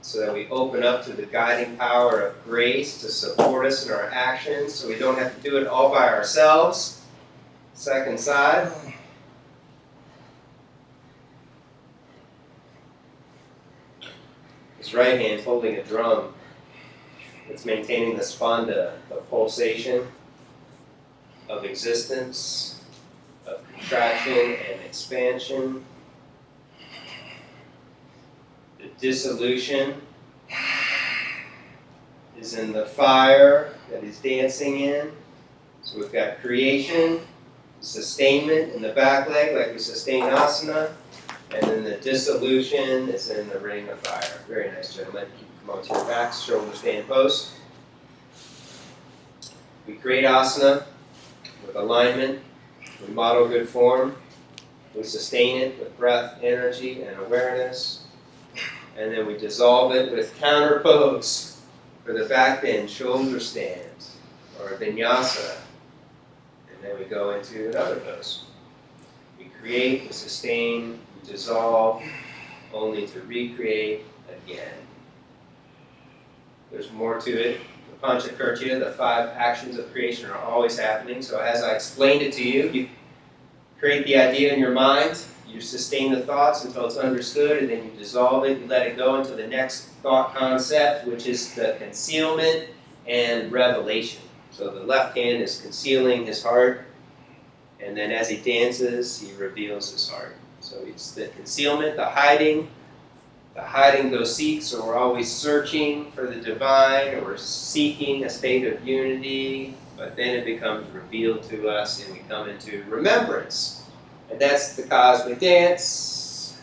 so that we open up to the guiding power of grace to support us in our actions so we don't have to do it all by ourselves. Second side. His right hand holding a drum. It's maintaining the spanda, the pulsation of existence, of contraction and expansion. The dissolution is in the fire that he's dancing in. So we've got creation, sustainment in the back leg, like we sustain asana, and then the dissolution is in the ring of fire. Very nice, gentlemen. Come onto your backs, shoulder stand pose. We create asana with alignment. We model good form. We sustain it with breath, energy, and awareness. And then we dissolve it with counter pose for the back bend, shoulder stand, or vinyasa. And then we go into another pose. We create, we sustain, we dissolve, only to recreate again. There's more to it. The Panchakartya, the 5 actions of creation, are always happening. So as I explained it to you, you create the idea in your mind, you sustain the thoughts until it's understood, and then you dissolve it, you let it go into the next thought concept, which is the concealment and revelation. So the left hand is concealing his heart, and then as he dances, he reveals his heart. So it's the concealment, the hiding goes seek, so we're always searching for the divine, or we're seeking a state of unity, but then it becomes revealed to us and we come into remembrance. And that's the cosmic dance,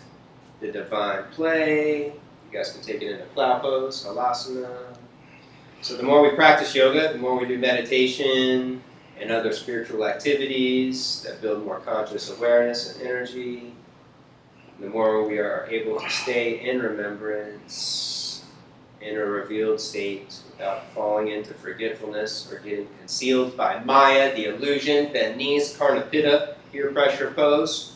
the divine play. You guys can take it into plow pose, halasana. So the more we practice yoga, the more we do meditation and other spiritual activities that build more conscious awareness and energy, the more we are able to stay in remembrance, in a revealed state, without falling into forgetfulness or getting concealed by Maya, the illusion. Bend knees, Karnapita, ear pressure pose.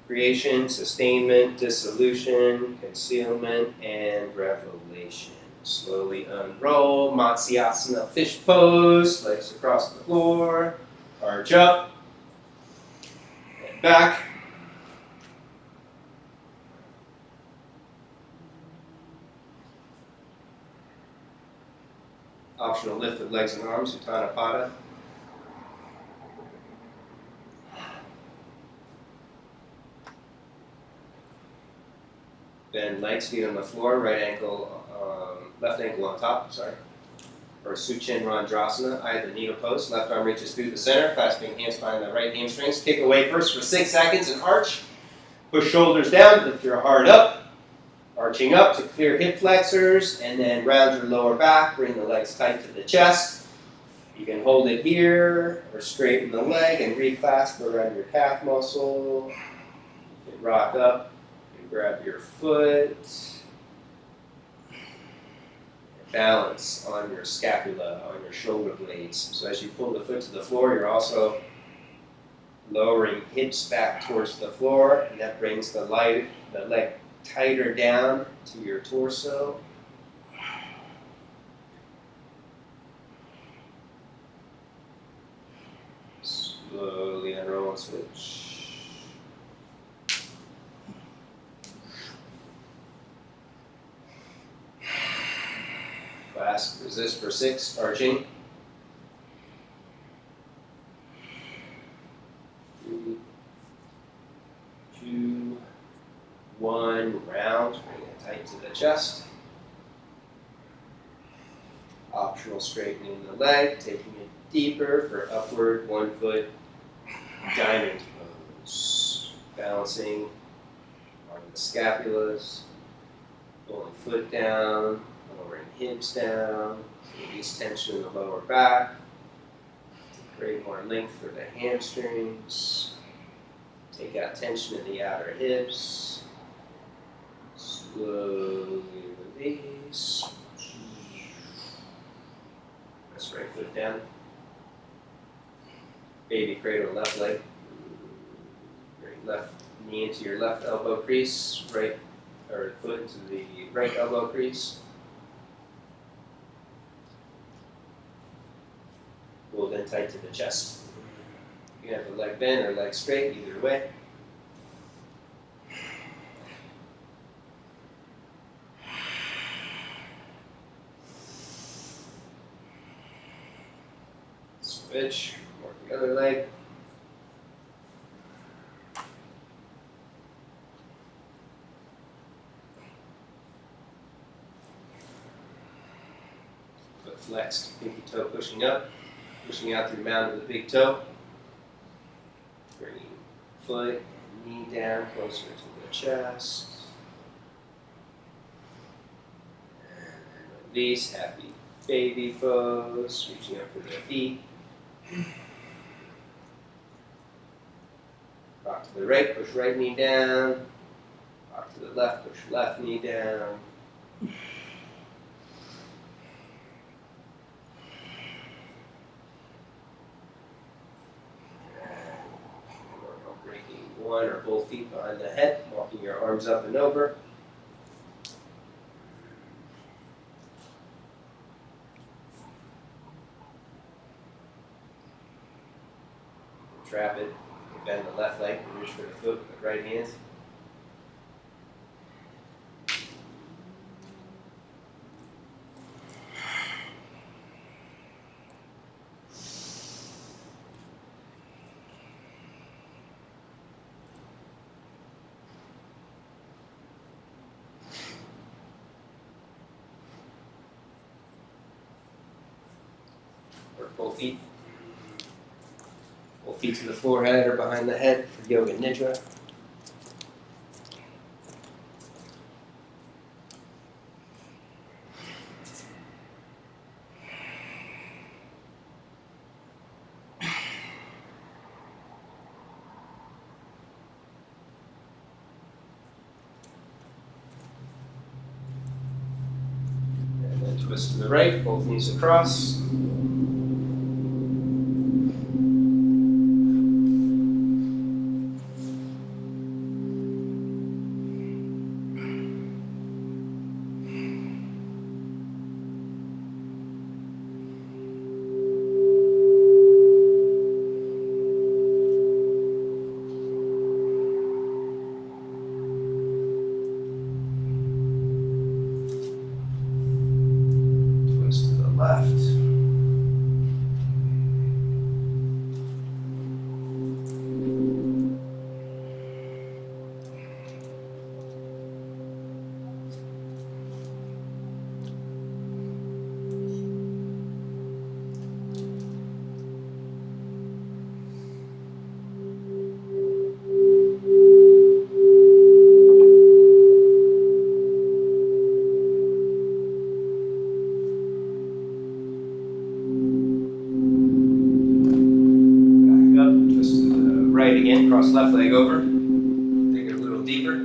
Creation, sustainment, dissolution, concealment, and revelation. Slowly unroll, Matsyasana, fish pose, legs across the floor, arch up, and back. Optional lift of legs and arms, Uttanapada. Bend legs, feet on the floor, right ankle, left ankle on top, sorry. or Suchin Randrasana, eye of the needle pose. Left arm reaches through the center, clasping hands behind the right hamstrings. Kick away first for 6 seconds and arch. Push shoulders down, lift your heart up. Arching up to clear hip flexors, and then round your lower back. Bring the legs tight to the chest. You can hold it here, or straighten the leg and reclasp around your calf muscle. You can rock up and grab your foot. Balance on your scapula, on your shoulder blades. So as you pull the foot to the floor, you're also lowering hips back towards the floor, and that brings the leg tighter down to your torso. Slowly unroll and switch. Clasp, resist for 6, arching. 3, 2, 1, round, bring it tight to the chest. Optional straightening the leg, taking it deeper for upward 1 foot diamond pose. Balancing on the scapulas, pulling foot down, lowering hips down, release tension in the lower back. Create more length for the hamstrings. Take out tension in the outer hips. Slowly release. Press right foot down. Baby cradle left leg. Bring left knee into your left elbow crease. Right or foot into the right elbow crease. Pull in tight to the chest. You can have the leg bent or leg straight, either way. Switch, work the other leg. Foot flexed, pinky toe pushing up, pushing out through mound of the big toe. Bringing foot and knee down closer to the chest. And then release, happy baby pose, reaching up for the feet. Rock to the right, push right knee down. Rock to the left, push left knee down. Breaking one or both feet behind the head, walking your arms up and over. Trap it. Bend the left leg and reach for the foot with the right hand. Work both feet. Both feet to the forehead or behind the head for Yoga Nidra. And then twist to the right, both knees across. Twist to the left. left leg over. Take it a little deeper.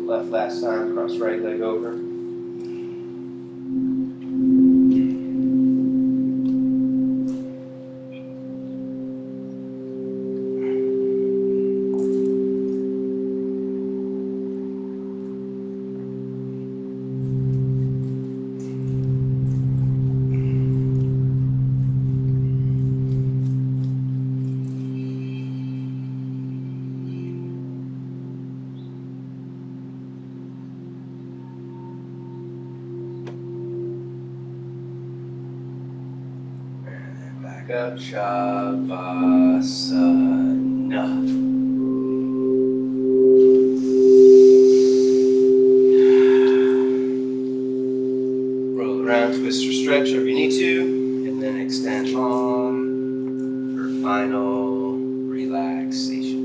Left last time, cross right leg over. Back up, Shavasana. Roll around, twist or stretch wherever you need to, and then extend on for final relaxation.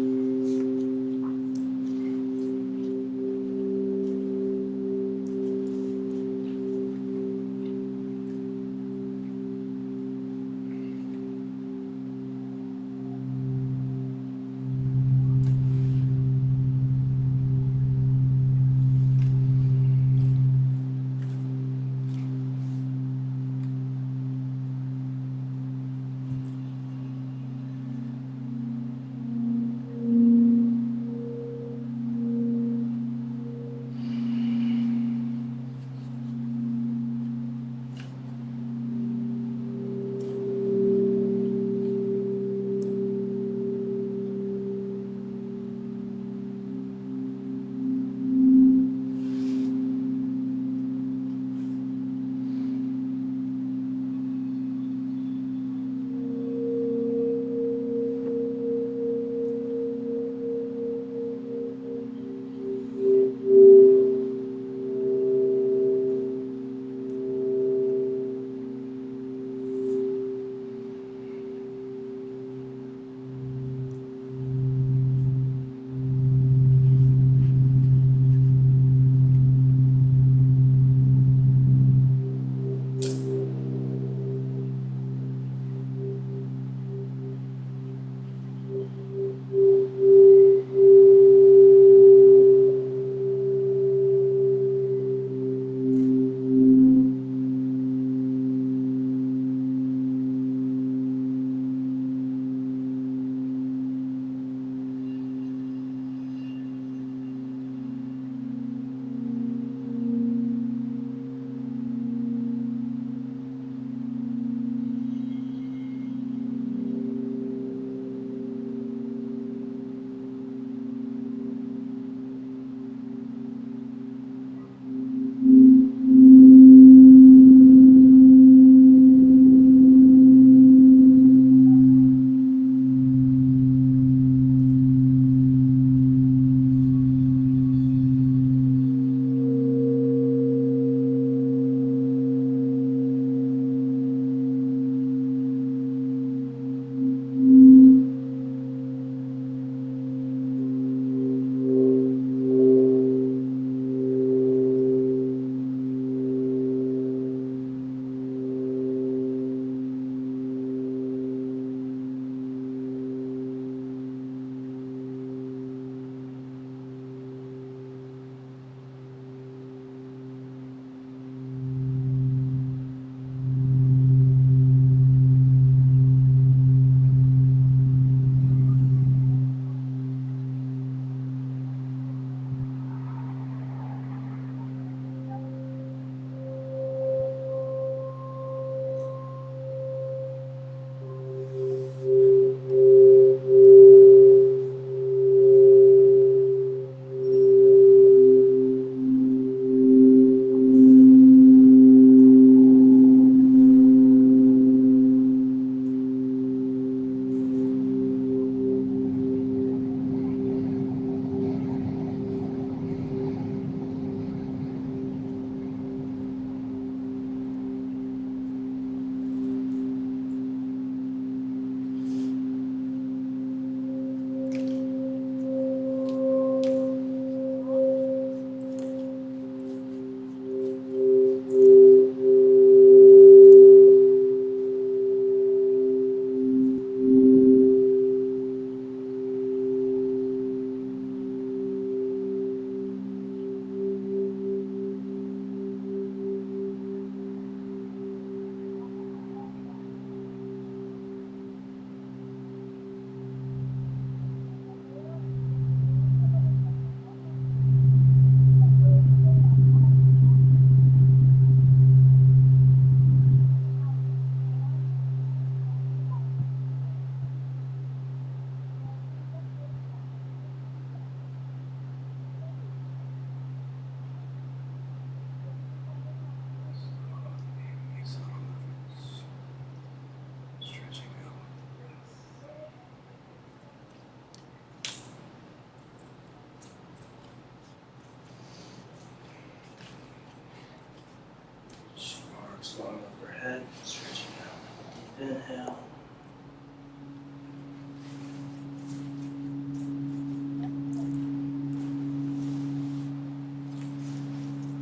Inhale.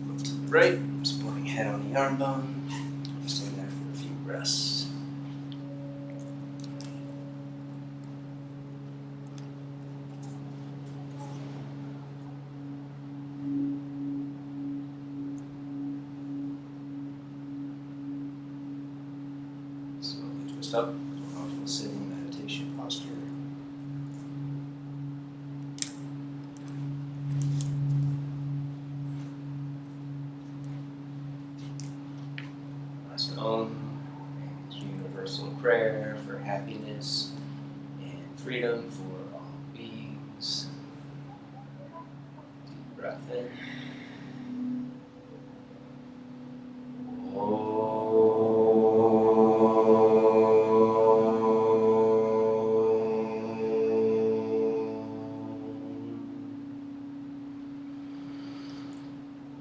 Look to the right, supporting head on the arm bone. Stay there for a few breaths. Slowly twist up to a comfortable sitting meditation posture. Last Om is universal prayer for happiness and freedom for all beings. Deep breath in.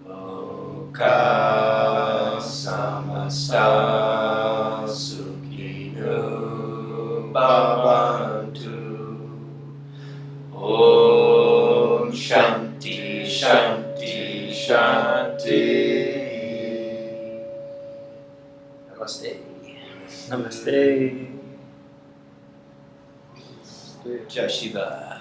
Loka samasta sukhino bhavantu. Om Shanti Shanti Shanti. Namaste. Namaste. Jai Shiva.